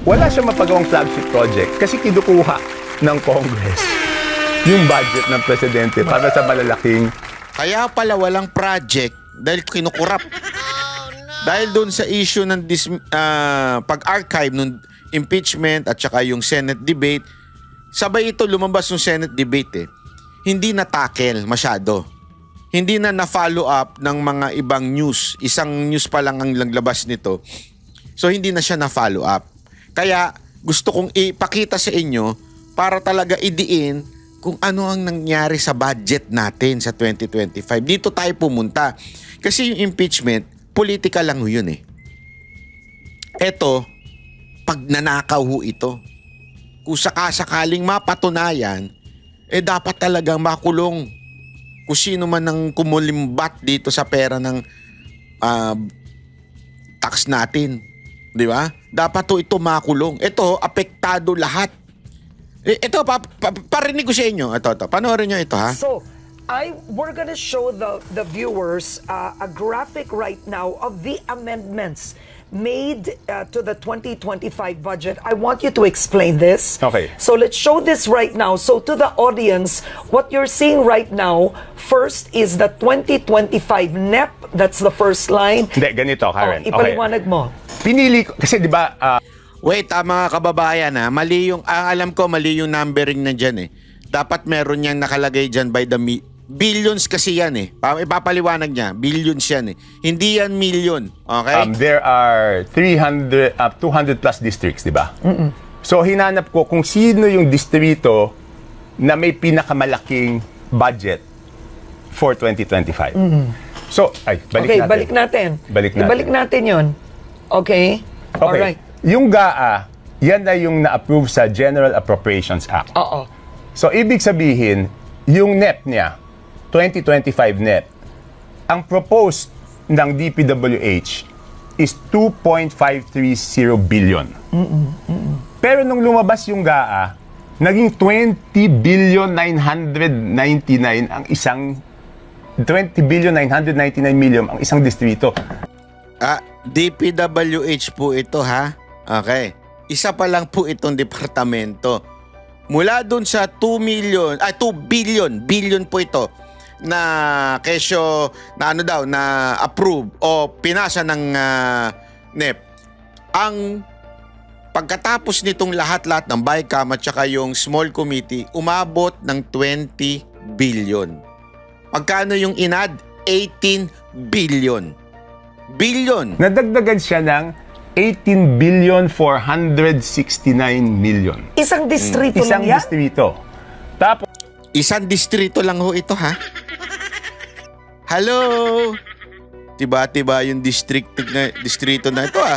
wala siyang mapagawang flagship project kasi kinukuha ng Congress yung budget ng presidente para sa malalaking. Kaya pala walang project dahil kinukurap. Dahil doon sa issue ng pag-archive ng impeachment at saka yung Senate debate, sabay ito lumabas yung Senate debate eh. Hindi na-tackle masyado. Hindi na na-follow up ng mga ibang news. Isang news pa lang ang labas nito. So hindi na siya na-follow up. Kaya gusto kong ipakita sa inyo para talaga idiin kung ano ang nangyari sa budget natin sa 2025. Dito tayo pumunta. Kasi yung impeachment, politika lang ho yun eh. Eto, pag nanakaw ho ito, kung sakasakaling mapatunayan, dapat talagang makulong kung sino man ang kumulimbat dito sa pera ng tax natin. Di ba? Dapat ito makulong. Ito, apektado lahat. Ito, parinig ko sa inyo. Ito. Panoorin nyo ito, ha? So, we're gonna show the viewers a graphic right now of the amendments made to the 2025 budget. I want you to explain this. Okay. So let's show this right now. So to the audience, what you're seeing right now, first is the 2025 NEP. That's the first line. Hindi, ganito, Karen. Ipaliwanag mo. Pinili ko, kasi di ba, Wait, mga kababayan, ha? Mali yung, alam ko, mali yung numbering na dyan eh. Dapat meron niyang nakalagay dyan by the billions kasi yan eh. Ipapaliwanag niya, billions yan eh. Hindi yan million, okay? there are 200 plus districts, di ba? So, hinanap ko kung sino yung distrito na may pinakamalaking budget for 2025. So, Balik natin. Ibalik natin yun. Okay? Alright. Yung GAA, yan na yung na-approve sa General Appropriations Act. Oo. So, ibig sabihin, yung NEP niya, 2025 NEP, ang proposed ng DPWH is 2.530 billion. Pero nung lumabas yung GAA, naging 20 billion 999 ang isang 20 billion 999 million ang isang distrito. DPWH po ito, ha? Okay. Isa pa lang po itong departamento. Mula dun sa 2 billion po ito na kesyo na na approve o pinasa ng NEP. Ang pagkatapos nitong lahat-lahat ng BICAM at saka yung small committee, umabot ng 20 billion. Pagkano yung inad? 18 billion. Nadagdagan siya ng 18 billion 469 million. Isang distrito Isang lang yan? distrito. Tapos, isang distrito lang ho ito, ha? Hello? Tiba-tiba yung distrito na ito, ha?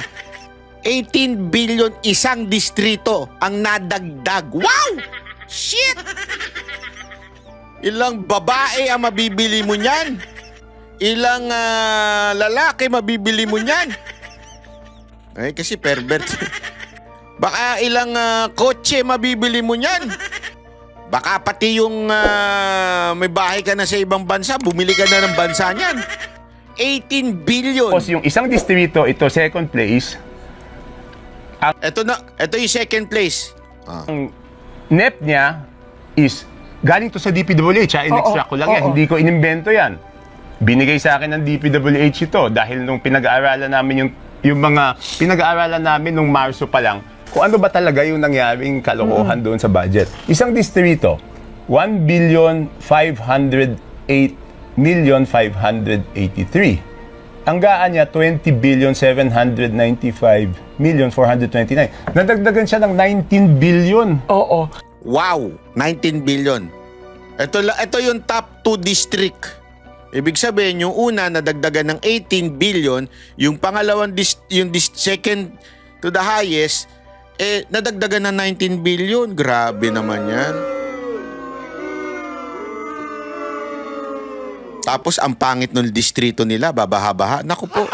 18 billion isang distrito ang nadagdag. Wow! Shit! Ilang babae ang mabibili mo niyan? Ilang lalaki mabibili mo niyan? Ay, kasi pervert. Baka ilang kotse mabibili mo niyan? Baka pati yung may bahay ka na sa ibang bansa, bumili ka na ng bansa niyan. 18 billion. Tapos yung isang distrito, ito second place. Ito yung second place. Ang NEP niya is galing to sa DPWH. In-extract ko lang yan. Hindi ko inimbento yan. Binigay sa akin ng DPWH ito dahil nung pinag-aaralan namin yung mga pinag-aaralan namin nung Marso pa lang kung ano ba talaga yung nangyaring kalokohan doon sa budget. Isang distrito, 1 billion 508 million 583. Ang gaan niya, 20 billion 795 million 429. Nadagdagan siya ng 19 billion. Oo. Wow! 19 billion. Ito yung top 2 district. Ibig sabihin, yung una nadagdagan ng 18 billion, yung pangalawang, second to the highest, nadagdagan ng 19 billion. Grabe naman yan. Tapos, ang pangit ng distrito nila, babaha-baha. Naku po.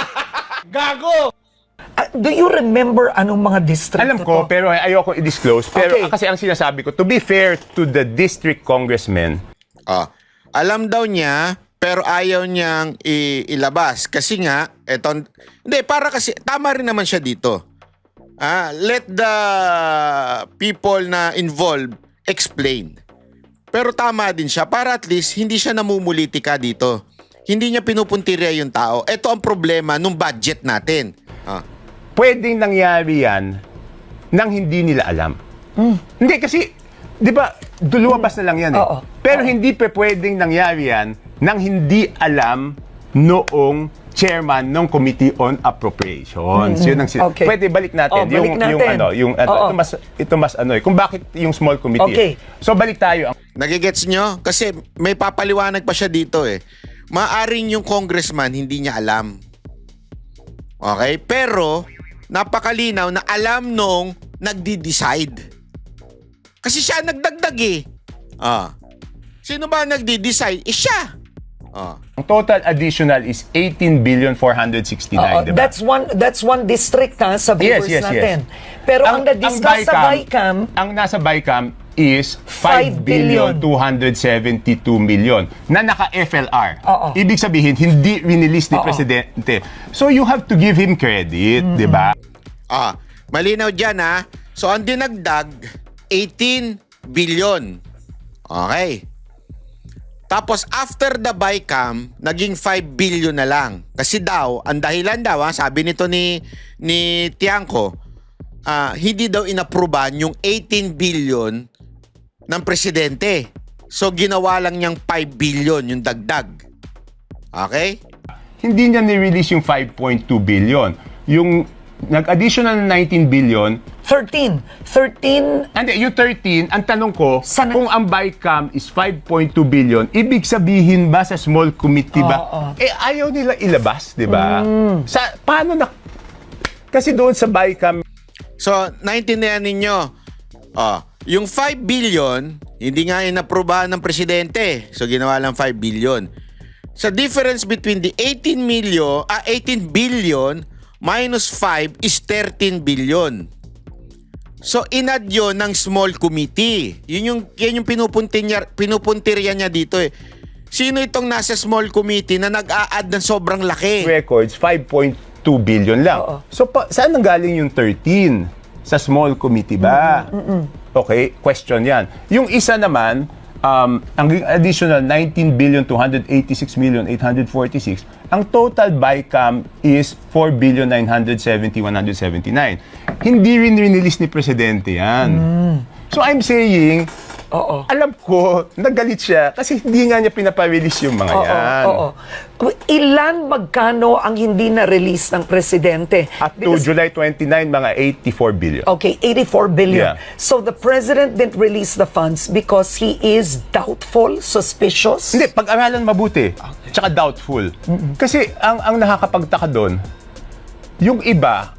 Gago! Do you remember anong mga distrito Alam ko, to? pero ayoko i-disclose. Pero Okay. kasi ang sinasabi ko, to be fair to the district congressmen, Alam daw niya, pero ayaw niyang ilabas. Kasi nga, hindi, para kasi, tama rin naman siya dito. Let the people na involved explain. Pero tama din siya para at least hindi siya namumulitika dito. Hindi niya pinupuntirya yung tao. Ito ang problema nung budget natin. Pwedeng nangyari yan nang hindi nila alam. Hindi kasi, di ba, lumabas na lang yan eh. Oo. Pero hindi pa pwedeng nangyari yan nang hindi alam noong chairman ng Committee on Appropriations. Yun ang Okay. Pwede balik natin Balik natin. Oo. ito mas kung bakit yung small committee. Okay. So balik tayo. Nagigets nyo? Kasi may papaliwanag pa siya dito eh. Maaring yung congressman hindi niya alam. Okay? Pero, napakalinaw na alam nung nagdi-decide. Kasi siya nagdagdag eh. Sino ba nagdi-decide? Siya. Ang total additional is 18,469,000,000, di ba? That's one district sa viewers Yes. natin. Pero ang na-discuss sa BICAM, ang nasa BICAM is 5 5,272,000,000 na naka-FLR. Oo. Ibig sabihin, hindi release ni Presidente. So you have to give him credit, di ba? Malinaw dyan ha. So ang dinagdag, 18 billion. Okay. Tapos after the BICAM, naging 5 billion na lang. Kasi daw, ang dahilan daw, sabi nito ni Tiangco, hindi daw inapruban yung 18 billion ng presidente. So ginawa lang niyang 5 billion yung dagdag. Okay? Hindi niya ni-release yung 5.2 billion. Yung nag-additional na 19 billion, 13. hindi, yung 13, ang tanong ko, Sana- kung ang BICAM is 5.2 billion, ibig sabihin ba sa small committee ba? Ayaw nila ilabas, di ba? Paano na? Kasi doon sa BICAM, So, naintindihan ninyo. Yung 5 billion, hindi nga inaprubahan ng presidente. So, ginawa lang 5 billion. So, difference between the 18 billion minus 5 is 13 billion. So, inad yun ng small committee. Yan yung pinupuntirya niya dito eh. Sino itong nasa small committee na nag-a-add ng sobrang laki? records, 5.2 billion lang. So, saan nanggaling yung 13? Sa small committee ba? Okay, question yan. Yung isa naman, ang additional 19,286,846, ang total BICAM is 4,970,179. Hindi rin release ni Presidente yan. So I'm saying, alam ko, nagalit siya kasi hindi nga niya pinapa-release yung mga yan. Ilan magkano ang hindi na-release ng presidente? Up to July 29, mga 84 billion. Okay, 84 billion. Yeah. So the president didn't release the funds because he is doubtful, suspicious? Hindi, pag-aralan mabuti. Tsaka doubtful. Kasi ang nakakapagtaka doon, yung iba,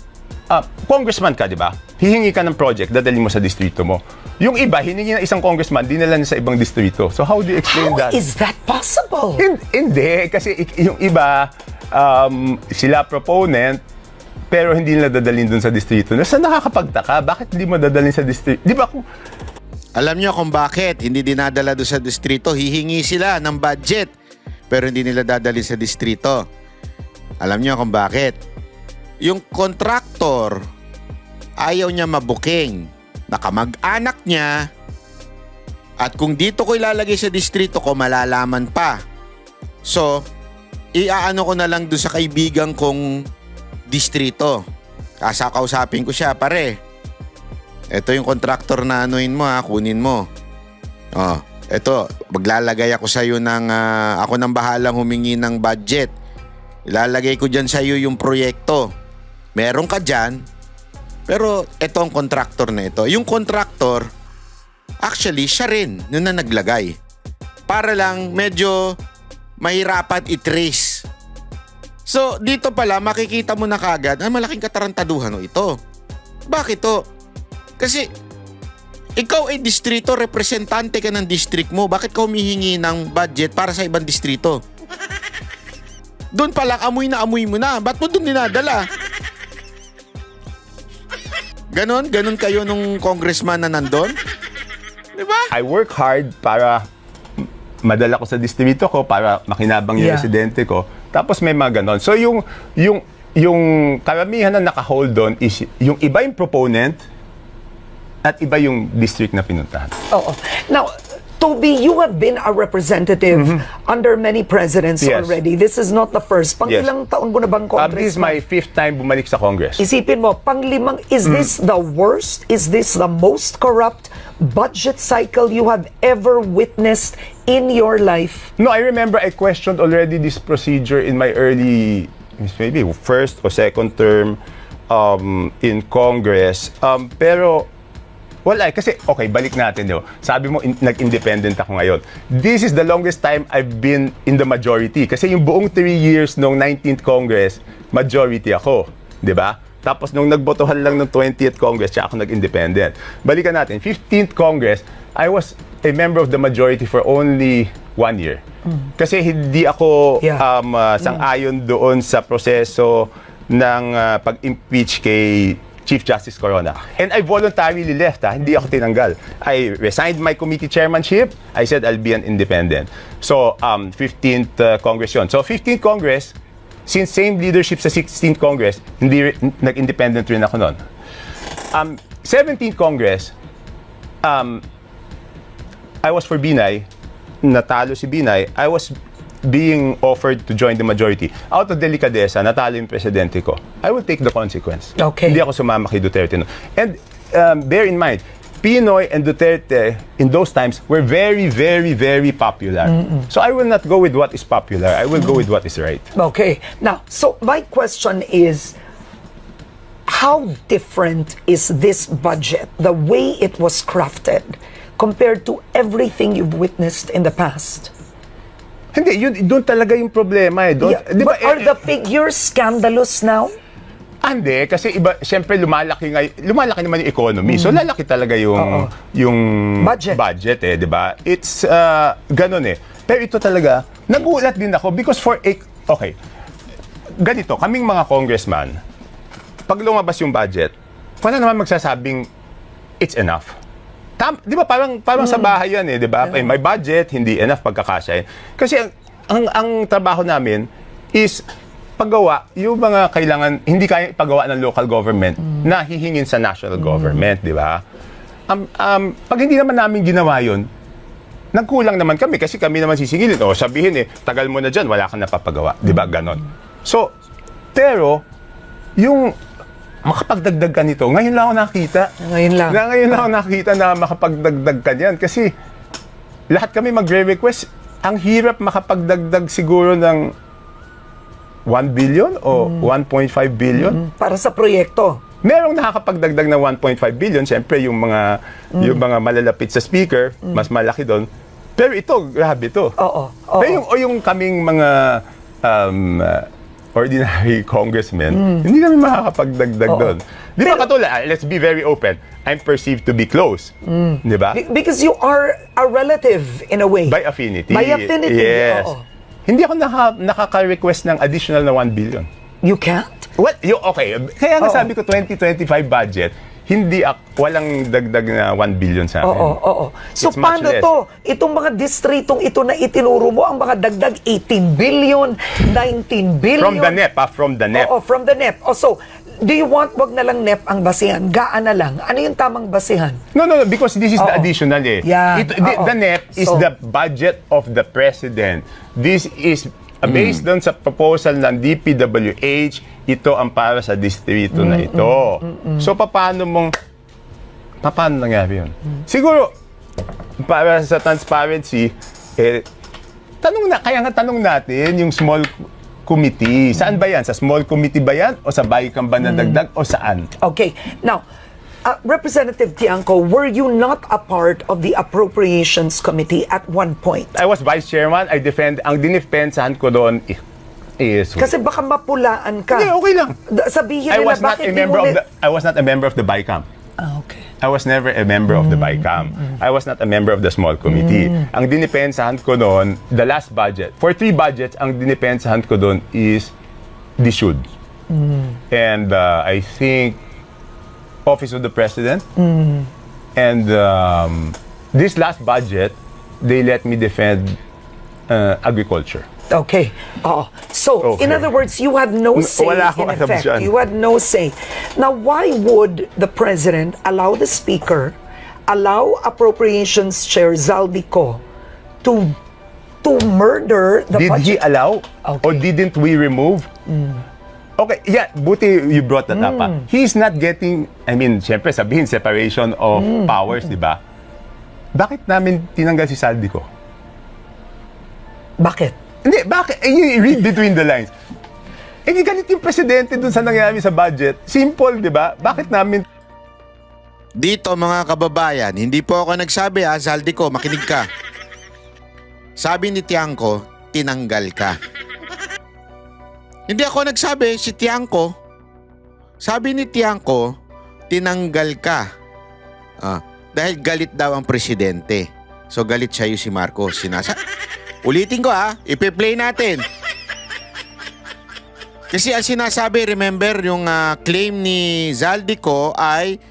congressman ka, di ba? Hihingi ka ng project, dadalhin mo sa distrito mo. Yung iba, hiningi ng isang congressman, dinala niya sa ibang distrito. So how do you explain that? Is that possible? Hindi, kasi yung iba, sila proponent, pero hindi nila dadalhin doon sa distrito. Saan nakakapagtaka? Bakit hindi mo dadalhin sa distrito? Di ba kung... Alam niyo kung bakit hindi dinadala doon sa distrito? Hihingi sila ng budget, pero hindi nila dadalhin sa distrito. Alam niyo kung bakit? Yung contractor, ayaw niya mabuking. Nakamag-anak niya, at kung dito ko ilalagay sa distrito ko, malalaman pa. So, iaano ko na lang doon sa kaibigan kong distrito. Kausapin ko siya, pare. Ito yung contractor na anuin mo ha, kunin mo. Ito, maglalagay ako sa iyo ng, ako nang bahalang humingi ng budget. Ilalagay ko dyan sa iyo yung proyekto. Meron ka dyan, pero ito ang contractor na ito. Yung contractor, actually, siya rin yun na naglagay. Para lang medyo mahirapan i-trace. So, dito pala, makikita mo na kagad, malaking katarantaduhan ito. Bakit to? Kasi, ikaw ay distrito, representante ka ng district mo. Bakit ka humihingi ng budget para sa ibang distrito? Doon pala, amoy na amoy mo na. Ba't mo doon dinadala? Ganon kayo nung congressman na nandun? Diba? I work hard para madala ko sa distrito ko, para makinabang yung residente ko. Tapos may mga ganon. So yung yung karamihan na naka-hold on is yung iba yung proponent at iba yung district na pinuntahan. Oo. Now, Toby, you have been a representative under many presidents Yes. already. This is not the first. Pang Yes. ilang taon mo na bang This is my 5th time bumalik sa Congress. Isipin mo, panglimang, is this the worst? Is this the most corrupt budget cycle you have ever witnessed in your life? No, I remember I questioned already this procedure in my early, maybe first or second term in Congress. Pero wala, kasi okay, balik natin daw. Sabi mo, nag-independent ako ngayon. This is the longest time I've been in the majority. Kasi yung buong 3 years nung 19th Congress, majority ako. 'Di ba? Tapos nung nagbotohan lang ng 20th Congress, tsaka ako nag-independent. Balikan natin, 15th Congress, I was a member of the majority for only 1 year. Kasi hindi ako sang-ayon doon sa proseso ng pag-impeach kay Chief Justice Corona. And I voluntarily left, hindi ako tinanggal. I resigned my committee chairmanship. I said I'll be an independent. So, 15th Congress yun. So, 15th Congress, since same leadership sa 16th Congress, nag-independent rin ako nun. 17th Congress, I was for Binay, natalo si Binay. I was being offered to join the majority. Out of delicadeza, natalo yung presidente ko. I will take the consequence. Okay. Hindi ako sumama kay Duterte. No. And bear in mind, Pinoy and Duterte in those times were very, very, very popular. So I will not go with what is popular. I will go with what is right. Okay. Now, so my question is, how different is this budget, the way it was crafted, compared to everything you've witnessed in the past? Hindi, yun, doon talaga yung problema eh. Doon, Yeah, di ba, but are the figures scandalous now? Hindi, kasi iba, syempre lumalaki naman yung economy. So lalaki talaga yung budget eh, 'di ba? It's ganun eh. Pero ito talaga, nagulat din ako because okay. Ganito, kaming mga congressman, pag lumabas yung budget, wala naman magsasabing it's enough. Di ba parang sa bahay yan eh, di ba? May budget, hindi enough pagkakasya. Kasi ang trabaho namin is paggawa yung mga kailangan, hindi kaya ipagawa ng local government na hihingin sa national government, di ba? Pag hindi naman namin ginawa yun, nagkulang naman kami kasi kami naman sisingilin. O sabihin eh, tagal mo na dyan, wala kang napapagawa. Di ba? Ganon. So, pero, yung makapagdagdag ka nito, ngayon lang ako nakita. Ngayon lang ako nakita na makapagdagdag ka niyan. Kasi, lahat kami magre-request, ang hirap makapagdagdag siguro ng 1 billion o 1.5 billion. Para sa proyekto. Merong nakakapagdagdag ng 1.5 billion, siyempre yung mga malalapit sa speaker, mas malaki doon. Pero ito, grabe ito. Oo. Pero yung kaming mga ordinary congressmen, hindi kami makakapagdagdag doon. Di ba katulad, let's be very open, I'm perceived to be close. Di ba? Because you are a relative in a way. By affinity. By affinity, Yes. oo. Hindi ako nakaka-request ng additional na 1 billion. You can't? Okay. Kaya nga sabi ko 2025 budget, walang dagdag na 1 billion sa akin. Oo. So It's much paano less. to? Itong mga distritong ito na itinuro mo, ang mga dagdag 18 billion, 19 billion. From the NEP, from the NEP. Oo, from the NEP. So, do you want wag na lang NEP ang basihan? Gaan na lang. Ano yung tamang basihan? No, because this is the additional eh. Yeah. The NEP is the budget of the president. This is based doon sa proposal ng DPWH, ito ang para sa distrito na ito. So, paano nangyari yun? Siguro, para sa transparency, kaya nga tanong natin yung small committee. Saan ba yan? Sa small committee ba yan? O sa BICAM ba na dagdag? O saan? Okay. Now, Representative Tiangco, were you not a part of the Appropriations Committee at one point? I was vice chairman. Ang dinifensahan ko doon is... Kasi baka mapulaan ka. Hindi, okay lang. Sabihin I nila, was not bakit a di member mo of the I was not a member of the BICAM. Okay. I was never a member of the BICAM. I was not a member of the small committee. Ang dinipensahan ko doon, the last budget, for 3 budgets, ang dinipensahan ko doon is the should. And I think Office of the President. And this last budget, they let me defend agriculture. Okay. So, in Okay. other words, you had no say Wala akong in alam effect. dyan. You had no say. Now, why would the President allow the Speaker, allow Appropriations Chair Zaldico to murder the Did he budget? allow? Okay. Or didn't we remove? Okay, yeah, buti you brought that up. He's not getting, I mean, syempre sabihin, separation of powers, di ba? Bakit namin tinanggal si Saldico? Bakit? Hindi, bakit? You read between the lines. Di galit yung presidente dun sa nangyari sa budget. Simple, di ba? Bakit namin Dito mga kababayan, hindi po ako nagsabi Zaldico, makinig ka. Sabi ni Tiangco, tinanggal ka. Hindi ako nagsabi, si Tiangco. Sabi ni Tiangco, tinanggal ka. Dahil galit daw ang presidente. So galit siya yung si Marcos. Ulitin ko ipi-play natin. Kasi ang sinasabi, remember, yung claim ni Zaldico ay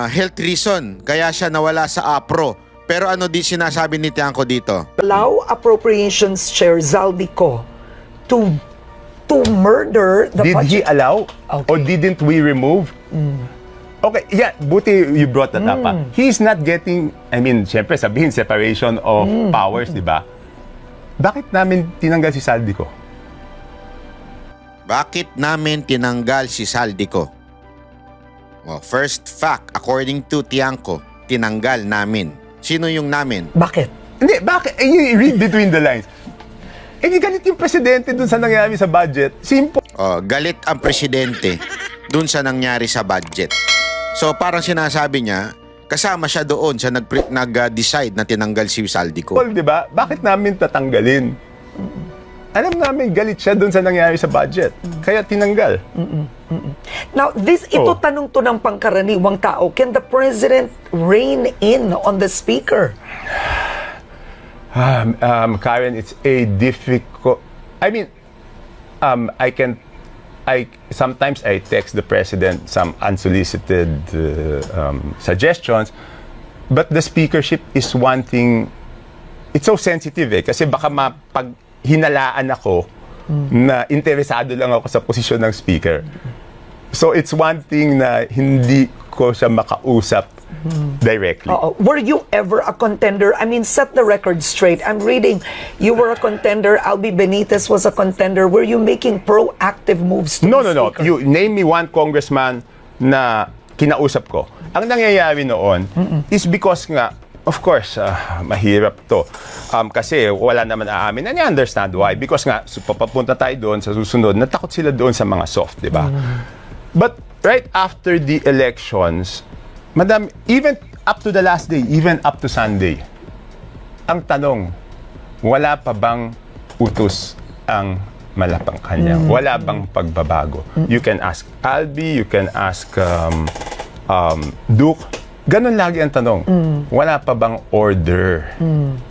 health reason. Kaya siya nawala sa APRO. Pero ano di sinasabi ni Tiangco dito? Allow Appropriations Chair Zaldico to murder the Did he budget? allow? Okay. Or didn't we remove? Okay, yeah, buti you brought that up. He's not getting, I mean, syempre sabihin, separation of powers, di ba? Bakit namin tinanggal si Saldico? Bakit namin tinanggal si Saldico? Well, first fact, according to Tiangco, tinanggal namin. Sino yung namin? Bakit? Hindi, bakit? You read between the lines. Di galit yung presidente dun sa nangyari sa budget. Simple. Galit ang presidente dun sa nangyari sa budget. So parang sinasabi niya, kasama siya doon sa nag-decide na tinanggal si Saldico. Di ba? Bakit namin tatanggalin? Alam namin galit siya dun sa nangyari sa budget. Kaya tinanggal. Now, ito tanong to ng pangkaraniwang tao. Can the President rein in on the Speaker? Karen, it's a difficult. I mean, sometimes I text the president some unsolicited suggestions, but the speakership is one thing. It's so sensitive kasi baka pag hinalaan ako na interesado lang ako sa posisyon ng speaker. So it's one thing na hindi ko siya makausap directly. Were you ever a contender? I mean, set the record straight. I'm reading, you were a contender. Albi Benitez was a contender. Were you making proactive moves to No. the Speaker? You name me one congressman na kinausap ko. Ang nangyayari noon is because nga, of course, mahirap to. Kasi wala naman aamin. And I understand why. Because nga, papapunta tayo doon sa susunod, natakot sila doon sa mga soft, di ba? But right after the elections, Madam, even up to the last day, even up to Sunday, ang tanong, wala pa bang utos ang Malacanang? Wala bang pagbabago? You can ask Albi, you can ask Duke. Ganon lagi ang tanong. Wala pa bang order?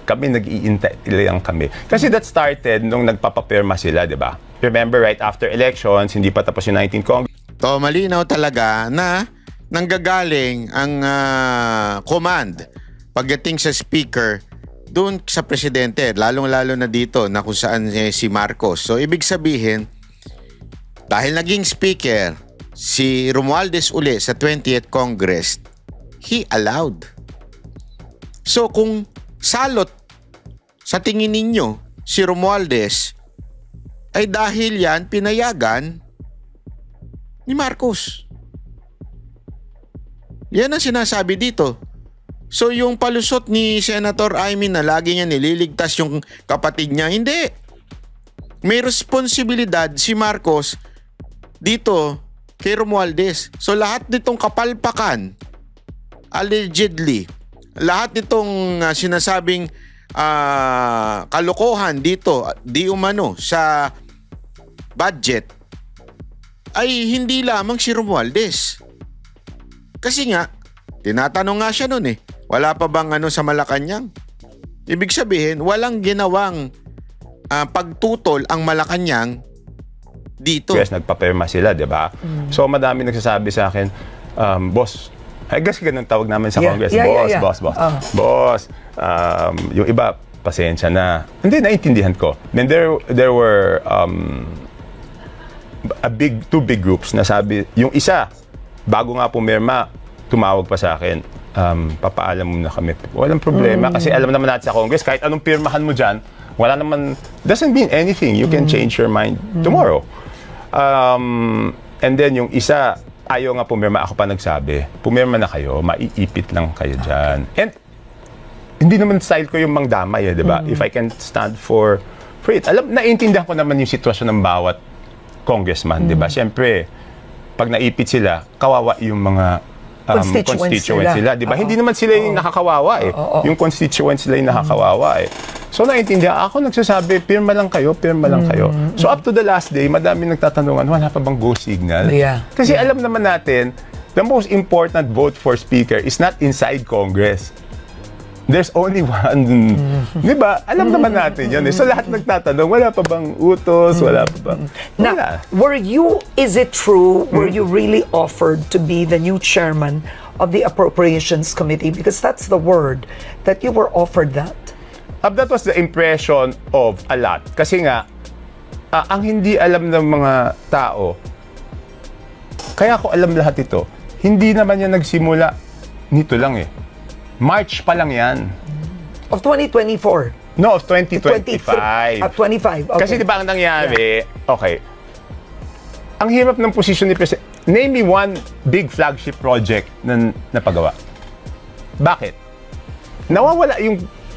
Kami nag-iintay lang kami. Kasi that started nung nagpapapirma sila, di ba? Remember, right after elections, hindi pa tapos yung 19 Congress. To malinaw talaga na nanggagaling ang command pagdating sa speaker doon sa presidente, lalong-lalo na dito na kung saan si Marcos. So ibig sabihin, dahil naging speaker si Romualdez uli sa 20th Congress, he allowed. So kung salot sa tingin ninyo si Romualdez, ay dahil yan pinayagan ni Marcos. Yan ang sinasabi dito. So yung palusot ni Senator Amy na lagi niya nililigtas yung kapatid niya, hindi. May responsibilidad si Marcos dito kay Romualdez. So lahat nitong kapalpakan, allegedly, lahat nitong sinasabing kalokohan dito, di umano sa budget, ay hindi lamang si Romualdez. Kasi nga, tinatanong nga siya nun wala pa bang sa Malacanang? Ibig sabihin, walang ginawang pagtutol ang Malacanang dito. Yes, nagpapirma sila, di ba? So madami nagsasabi sa akin, boss, I guess ganun tawag namin sa Congress, boss. Boss. Yung iba, pasensya na. Hindi, naintindihan ko. Then there were two big groups na sabi, yung isa, bago nga pumirma, tumawag pa sa akin, papaalam mo na kami. Walang problema kasi alam naman natin sa Congress, kahit anong pirmahan mo dyan, wala naman, doesn't mean anything. You can change your mind tomorrow. And then yung isa, ayaw nga pumirma, ako pa nagsabi, pumirma na kayo, maiipit lang kayo dyan. And hindi naman style ko yung mangdamay, di ba? If I can stand for it. Naiintindihan ko naman yung sitwasyon ng bawat congressman, di ba? Siyempre, pag naipit sila, kawawa yung mga constituents sila, di ba? Hindi naman sila yung nakakawawa eh. Yung constituents sila yung nakakawawa eh. So naiintindihan, ako nagsasabi, pirma lang kayo, pirma lang kayo. So up to the last day, madami nagtatanungan, wala pa bang go signal? Yeah. Kasi alam naman natin, the most important vote for speaker is not inside Congress. There's only one. Di ba? Alam naman natin yun eh. So lahat nagtatanong, wala pa bang utos? Wala pa bang... Now, is it true, were you really offered to be the new chairman of the Appropriations Committee? Because that's the word, that you were offered that. That was the impression of a lot. Kasi nga, ang hindi alam ng mga tao, kaya ko alam lahat ito, hindi naman yan nagsimula nito lang eh. March pa lang yan. Of 2024? No, of 2025. 25, okay. Kasi di ba ang nangyari, okay, ang hirap ng posisyon ni President, name me one big flagship project na napagawa. Bakit?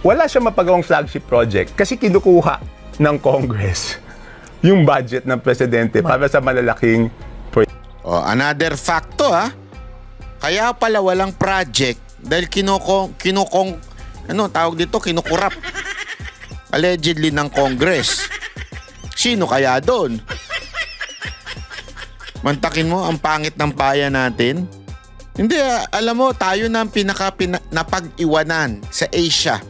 Wala siya mapagawang flagship project kasi kinukuha ng Congress yung budget ng Presidente para sa malalaking project. Oh, another facto Kaya pala walang project dahil kinukurap allegedly ng Congress. Sino kaya doon? Mantakin mo ang pangit ng bayan natin. Hindi, alam mo, tayo na ang napag-iwanan sa Asia.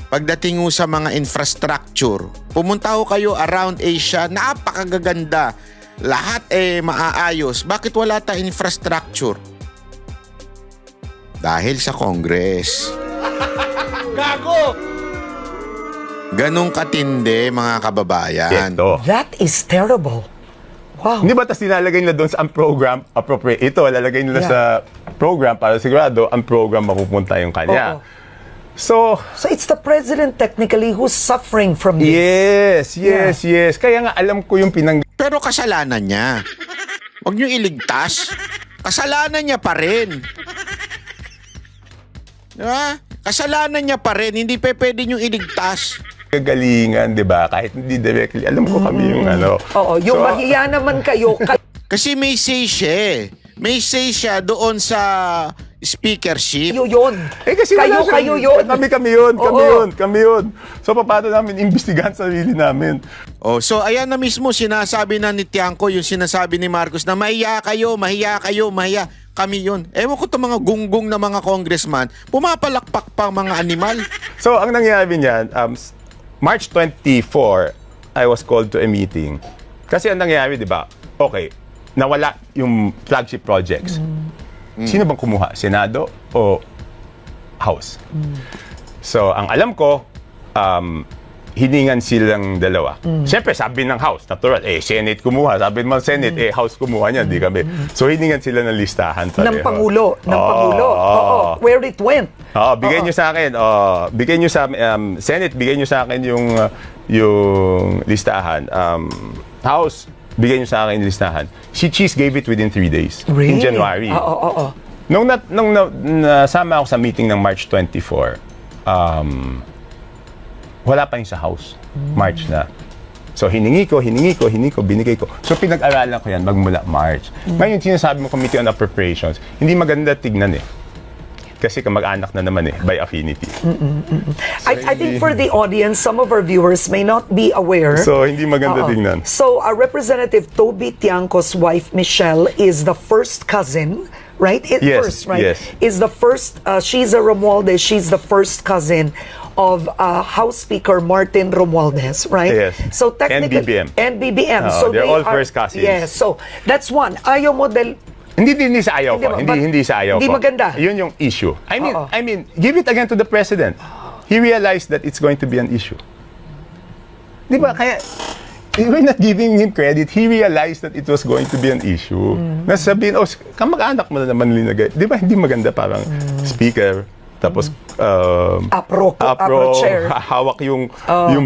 Pagdating mo sa mga infrastructure, pumunta ho kayo around Asia, napakagaganda. Lahat maaayos. Bakit wala tayong infrastructure? Dahil sa Congress. Gago! Ganong katindi, mga kababayan. Ito. That is terrible. Wow. Hindi ba tas nilalagay nila doon sa ang program appropriate? Ito, lalagay nila sa program para sigurado ang program mapupunta yung kanya. So it's the president technically who's suffering from this. Yes. Kaya nga alam ko yung Pero kasalanan niya. Huwag niyo iligtas. Kasalanan niya pa rin. Diba? Kasalanan niya pa rin. Hindi pwede niyong iligtas. Kagalingan, di ba? Kahit hindi directly. Alam ko kami yung Oo, yung mahiya naman kayo. Kasi may say siya eh. May say siya doon sa speakership. Kayo yun. Kasi kayo yun. Kami yun. So, paano namin imbestigahan sarili namin? Oh, so ayan na mismo sinasabi na ni Tiangco, yung sinasabi ni Marcos na mahiya kayo. Kami yun. Ewan ko itong mga gunggong na mga congressman, pumapalakpak pa mga animal. So, ang nangyari niyan, March 24, I was called to a meeting. Kasi ang nangyari, di ba, okay, nawala yung flagship projects. Sino bang kumuha? Senado o House? So, ang alam ko, hiningan silang dalawa. Siyempre, sabi ng House, natural, Senate kumuha. Sabi ng Senate, House kumuha niya, di kami. So, hiningan sila ng listahan. Ng Pangulo. Oo. Where it went. Bigay niyo sa akin. Bigay niyo sa Senate, bigay niyo sa akin yung listahan. House, bigay niyo sa akin yung listahan. Si Cheese gave it within 3 days. Really? In January. Oo. Nung nasama ako sa meeting ng March 24, wala pa yung sa House. March na. So, hiningi ko, binigay ko. So, pinag-aralan ko yan magmula March. Ngayon, sinasabi mo Committee on Appropriations, hindi maganda tignan eh. Kasi kamag-anak na naman by affinity. I think for the audience, some of our viewers may not be aware. So, hindi maganda tignan. So, Representative Toby Tiangco's wife, Michelle, is the first cousin, right? Yes. Is the first, she's a Romualdez, she's the first cousin of House Speaker Martin Romualdez, right? Yes. So technically, and BBM. So they're all first cousins. Yes. So that's one. Ayaw mo Hindi sa ayaw ko. Hindi sa ayaw ko. Hindi maganda. Yun yung issue. I mean, give it again to the president. he realized that it's going to be an issue. Di ba? Kaya, we're not giving him credit. He realized that it was going to be an issue. Nasabihin, kamag-anak mo na naman linagay. Di ba, hindi maganda parang speaker, tapos Apro chair. hawak yung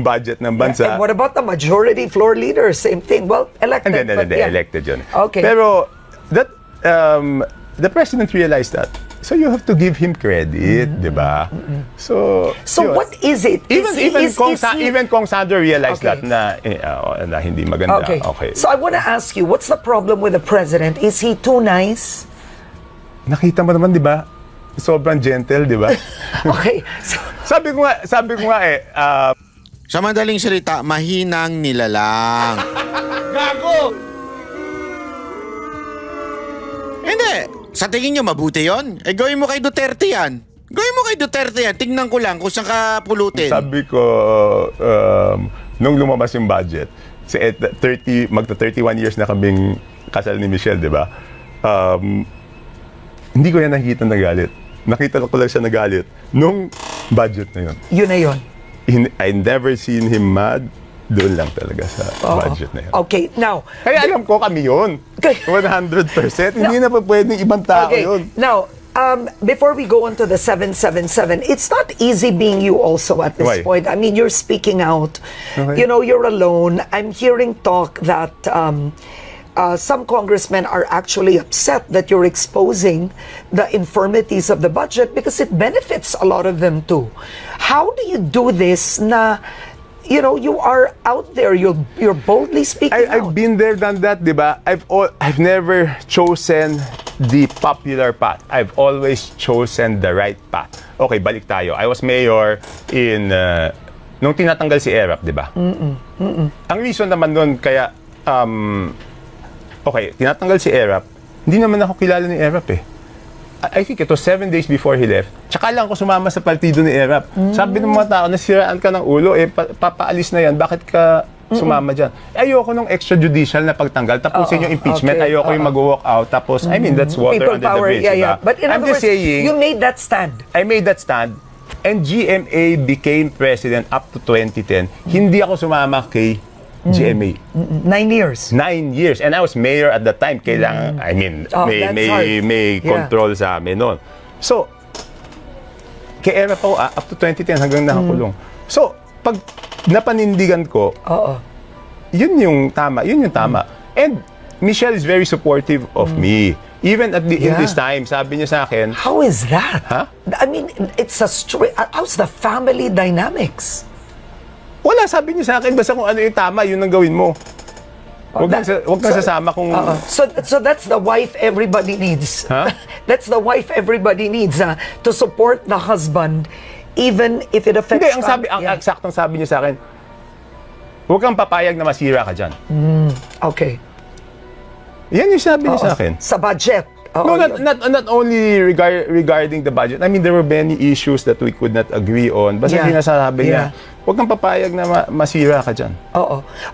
budget ng bansa. And what about the majority floor leader? Same thing. Well, elected. And then but yeah. elected yun. Okay. Pero, that, the president realized that. So you have to give him credit, di ba? So yun. what is it? Even Kong Sandro realized Okay. that na hindi maganda. Okay. So I want to ask you, what's the problem with the president? Is he too nice? Nakita mo naman, di ba? Sobrang gentle, di ba? Okay. So, sabi ko nga Sa madaling salita, mahinang nilalang. Hindi. Sa tingin nyo, mabuti yon? Gawin mo kay Duterte yan. Gawin mo kay Duterte yan. Tingnan ko lang kung saan ka pulutin. sabi ko, nung lumabas yung budget, magta 31 years na kaming kasal ni Michelle, di ba? Hindi ko yan nakikita na galit. Nakita ko lang siya nagalit nung budget na yun. yun na yun. I never seen him mad. Doon lang talaga sa budget na yun. Okay, now. Kaya alam ko kami yun. Okay. 100%. Hindi na pa pwedeng ibang tao yun. Now, before we go on to the 777, it's not easy being you also at this Why? point. I mean, you're speaking out. Okay. You know, you're alone. I'm hearing talk that some congressmen are actually upset that you're exposing the infirmities of the budget because it benefits a lot of them too. How do you do this na, you know, you are out there, you're boldly speaking out? I've been there, done that, di ba? I've never chosen the popular path. I've always chosen the right path. Okay, balik tayo. I was mayor in nung tinatanggal si ERAP, di ba? Ang reason naman nun kaya okay, tinatanggal si ERAP, hindi naman ako kilala ni ERAP eh. I think it was 7 days before he left. Tsaka lang ako sumama sa partido ni ERAP. Sabi ng mga tao, nasiraan ka ng ulo, papaalis na yan, bakit ka sumama dyan? Ayoko nung extrajudicial na pagtanggal, tapusin yung impeachment, okay, ayoko yung mag-walk out, tapos, I mean, that's water People under power, the bridge, yeah. diba? But in I'm other just words, saying, you made that stand. I made that stand, and GMA became president up to 2010. Hindi ako sumama kay GMA. 9 years. 9 years. And I was mayor at that time. Kailangan, I mean, Oh, that's hard. may Yeah. control sa amin noon. So, kay ERAP ako, up to 2010 hanggang nakakulong. So, pag napanindigan ko, yun yung tama. And Michelle is very supportive of me. Even in Yeah. this time, sabi niya sa akin, How is that? Huh? I mean, it's how's the family dynamics? wala, sabi niya sa akin, basta kung ano yung tama, yun ang gawin mo. Huwag kang sasama kung... So that's the wife everybody needs. Huh? That's the wife everybody needs to support the husband even if it affects... Hindi, ang eksaktong sabi niya sa akin, huwag kang papayag na masira ka dyan. Okay. Yan yung sabi niya sa akin. Sa budget. No, not only regarding the budget. I mean, there were many issues that we could not agree on. Basta Yeah. sinasabi niya, Yeah. huwag kang papayag na masira ka dyan.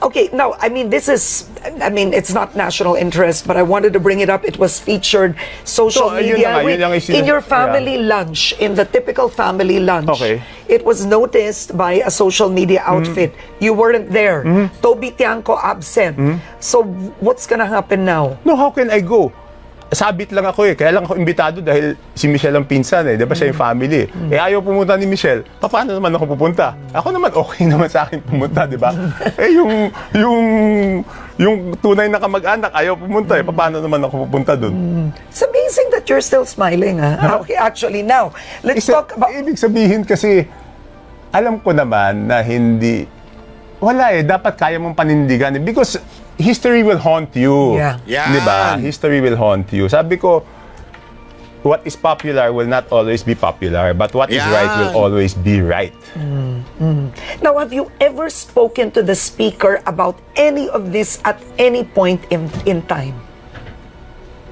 Okay, now, I mean, it's not national interest, but I wanted to bring it up. It was featured social So, yun media. na nga, yun lang In your family lunch, in the typical family lunch, Okay. it was noticed by a social media outfit. You weren't there. Toby Tiangco absent. So, what's gonna happen now? No, how can I go? Sabit lang ako eh. Kaya lang ako imbitado dahil si Michelle ang pinsan eh. Di ba siya yung family? Ayaw pumunta ni Michelle. Paano naman ako pupunta? Ako naman okay naman sa akin pumunta, di ba? Yung tunay na kamag-anak ayaw pumunta eh. Paano naman ako pupunta dun? It's amazing that you're still smiling, Okay, actually, now, let's talk about... Ibig sabihin kasi, alam ko naman na hindi... Wala eh. Dapat kaya mong panindigan eh. Because history will haunt you. Yeah. Yan. Di ba? History will haunt you. Sabi ko, what is popular will not always be popular, but what is Yan. right will always be right. Now, have you ever spoken to the speaker about any of this at any point in time?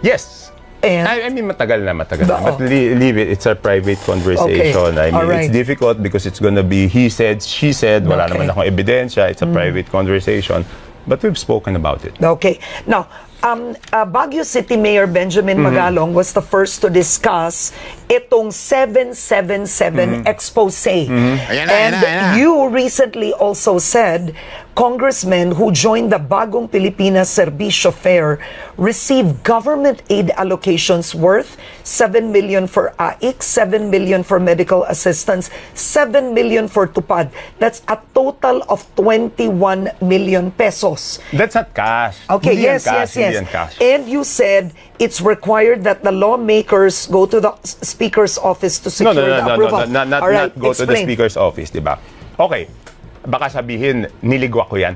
Yes. And- I mean, matagal na. Oo. But leave it. It's a private conversation. Okay. I mean, Alright. it's difficult because it's gonna be he said, she said. Wala Okay. naman akong ebidensya. It's a private conversation. But we've spoken about it. Okay. Now, Baguio City Mayor Benjamin Magalong was the first to discuss itong 777 expose. Ayan na, And ayan na. you recently also said congressmen who joined the Bagong Pilipinas Serbisyo Fair received government aid allocations worth 7 million for AIC, 7 million for medical assistance, 7 million for TUPAD. That's a total of 21 million pesos. That's not cash. Okay, Hindi yan yes, cash, yes, hindi yes. yan cash. And you said it's required that the lawmakers go to the speaker's office to secure the approval. Not All right, go to the explain. speaker's office, di ba? Okay, baka sabihin, niligwa ko yan.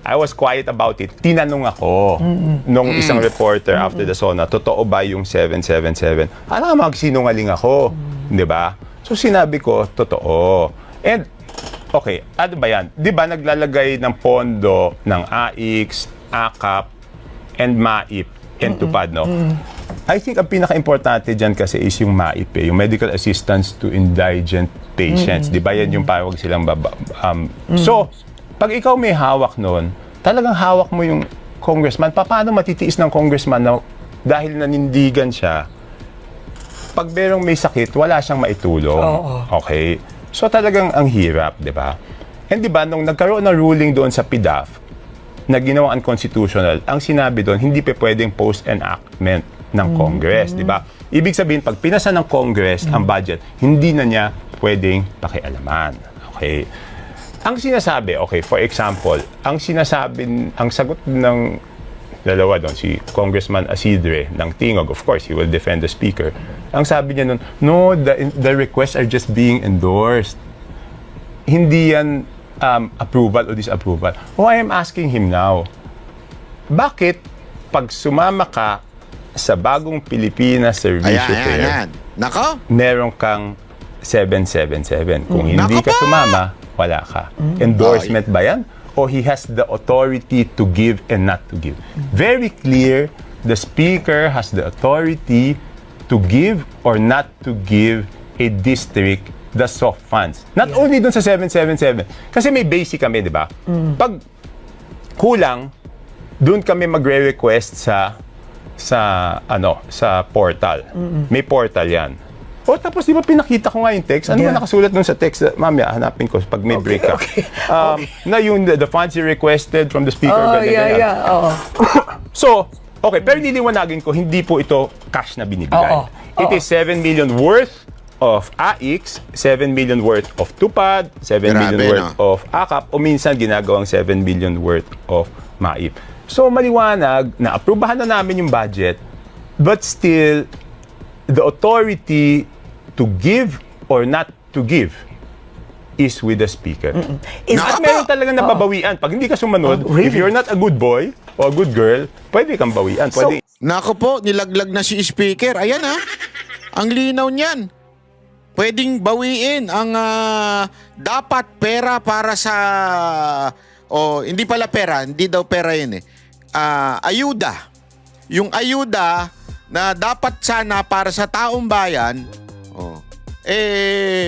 I was quiet about it. Tinanong ako nung isang reporter after the SONA, totoo ba yung 777? Alam, magsinungaling ako, di ba? So sinabi ko, totoo. And, okay, ano ba yan? Di ba naglalagay ng pondo ng AIX, AKAP, and MAIP, and TUPAD, no? I think ang pinaka-importante dyan kasi is yung MAIP, yung Medical Assistance to Indigent Patients. Di ba yan yung parang silang So, pag ikaw may hawak nun, talagang hawak mo yung congressman. Paano matitiis ng congressman na dahil nanindigan siya, pag merong may sakit, wala siyang maitulong. Okay? So talagang ang hirap, di ba? And di ba, nung nagkaroon ng ruling doon sa PDAF, na ginawang unconstitutional, ang sinabi doon, hindi pa pwedeng post-enactment ng Congress, di ba? Ibig sabihin, pag pinasa ng Congress ang budget, hindi na niya pwedeng pakialaman. Okay? Ang sinasabi, okay, for example, ang sagot ng dalawa doon, si Congressman Asidre ng Tingog, of course, he will defend the speaker. Ang sabi niya noon, no, the requests are just being endorsed. Hindi yan approval o disapproval. Oh, I am asking him now, bakit pag sumama ka sa Bagong Pilipinas Serbisyo Fair, Nako? meron kang 777. Kung hindi Nako ka po! sumama, wala ka. Endorsement ba yan? O he has the authority to give and not to give? Very clear, the Speaker has the authority to give or not to give a district the soft funds. Not only dun sa 777. Kasi may basic kami, di ba? Pag kulang, dun kami magre-request sa portal. May portal yan. O tapos di ba pinakita ko nga yung text? Ano ba nakasulat dun sa text? Mamaya, hanapin ko pag may break up. Na yung the funds you requested from the speaker. ganyan. So, okay, pero niliwanagin ko, hindi po ito cash na binibigay. It is 7 million worth of AIX, 7 million worth of TUPAD, 7 million worth of AKAP, o minsan ginagawang 7 million worth of MAIP. So maliwanag na aprubahan na namin yung budget, but still, the authority to give or not to give is with the Speaker. At meron talaga nababawian. Pag hindi ka sumunod, if you're not a good boy or a good girl, pwede kang bawian. Pwede. Nako po, nilaglag na si Speaker. Ayan ang linaw niyan. Pwedeng bawiin ang dapat pera para sa hindi pala pera, hindi daw pera yun ayuda. Yung ayuda na dapat sana para sa taong bayan,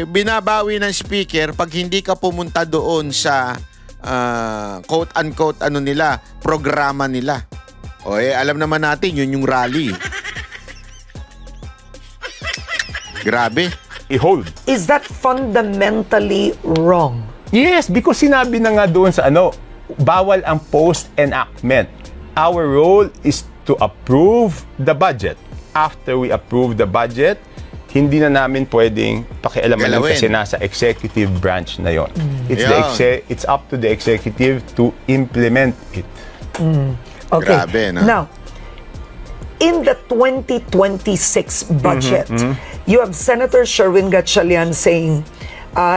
binabawi ng speaker pag hindi ka pumunta doon sa quote unquote programa nila. Alam naman natin yun yung rally. Grabe. I-hold. Is that fundamentally wrong? Yes, because sinabi na nga doon sa bawal ang post-enactment. Our role is to approve the budget. After we approve the budget, hindi na namin pwedeng pakialaman kasi nasa executive branch na yon. It's up to the executive to implement it. Okay. Grabe, no? Now, in the 2026 budget, you have Senator Sherwin Gatchalian saying,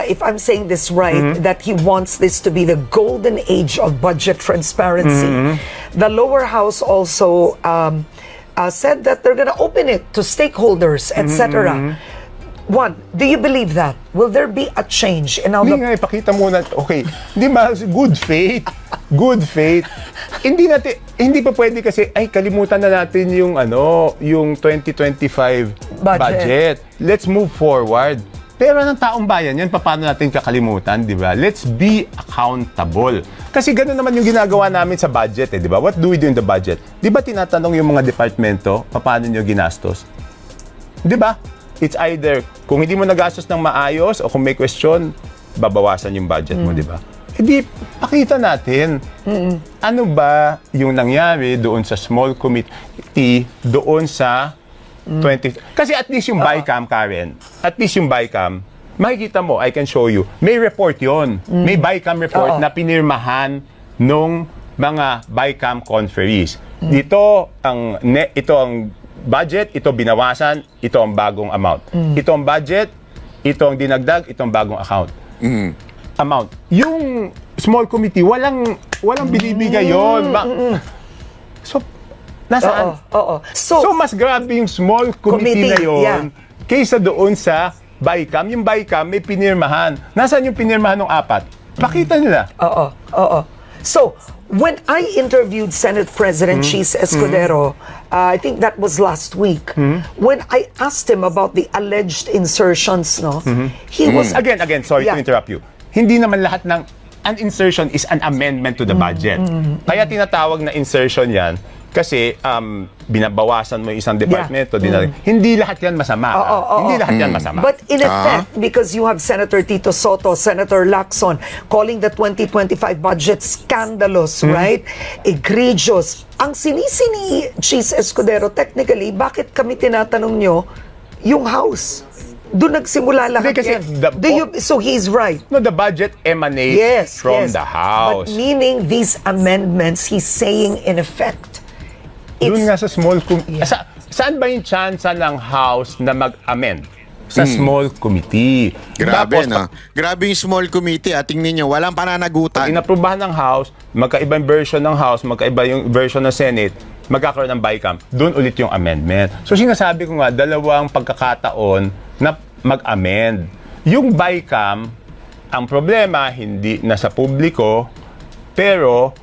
if I'm saying this right, that he wants this to be the golden age of budget transparency. The lower house also said that they're going to open it to stakeholders, etc. One, do you believe that? Will there be a change in how Hindi nga, ipakita muna. Okay, di ba, good faith. Good faith. Hindi pa pwede kasi, kalimutan na natin yung 2025 budget. Let's move forward. Pera ng taong bayan yan, paano natin kakalimutan, di ba? Let's be accountable. Kasi gano'n naman yung ginagawa namin sa budget, di ba? What do we do in the budget? Di ba tinatanong yung mga departamento, paano nyo ginastos? Di ba? It's either, kung hindi mo nagastos ng maayos o kung may question, babawasan yung budget mo, di ba? Hindi, pakita natin. Ano ba yung nangyari doon sa small committee, doon sa 20... Kasi at least yung BICAM, Karen, at least yung BICAM, makikita mo, I can show you, may report yon. May BICAM report na pinirmahan nung mga BICAM conferees. Ito ang budget, ito binawasan, ito ang bagong amount. Ito ang budget, ito ang dinagdag, ito ang bagong amount. Yung small committee, walang binibigay yon. So, nasaan? Oo. So, mas grabe yung small committee na yon yeah, kaysa doon sa BICAM. Yung BICAM may pinirmahan. Nasaan yung pinirmahan ng 4? Pakita nila. Oo. So, when I interviewed Senate President Cheese Escudero, I think that was last week, when I asked him about the alleged insertions, he was... Again, sorry to Yeah. interrupt you. Hindi naman lahat ng an insertion is an amendment to the budget. Kaya tinatawag na insertion yan kasi binabawasan mo yung isang departmento. Hindi lahat yan masama. Hindi lahat yan masama. But in effect, because you have Senator Tito Soto, Senator Lacson, calling the 2025 budget scandalous, right? Egregious. Ang sinisi ni Cheese Escudero, technically, bakit kami tinatanong nyo yung House? Doon nagsimula lahat Hindi, kasi yan. So he's right. No, the budget emanates from the House. But meaning these amendments, he's saying in effect, Doon nga sa small committee. Saan ba yung chance ng House na mag-amend? Sa small committee. Grabe, Tapos, no? Grabe yung small committee. Tingnan nyo, walang pananagutan. inaprubahan ng House, magkaiba yung version ng House, magkaiba yung version ng Senate, magkakaroon ng BICAM. Doon ulit yung amendment. So sinasabi ko nga, dalawang pagkakataon na mag-amend. Yung BICAM, ang problema, hindi nasa publiko, pero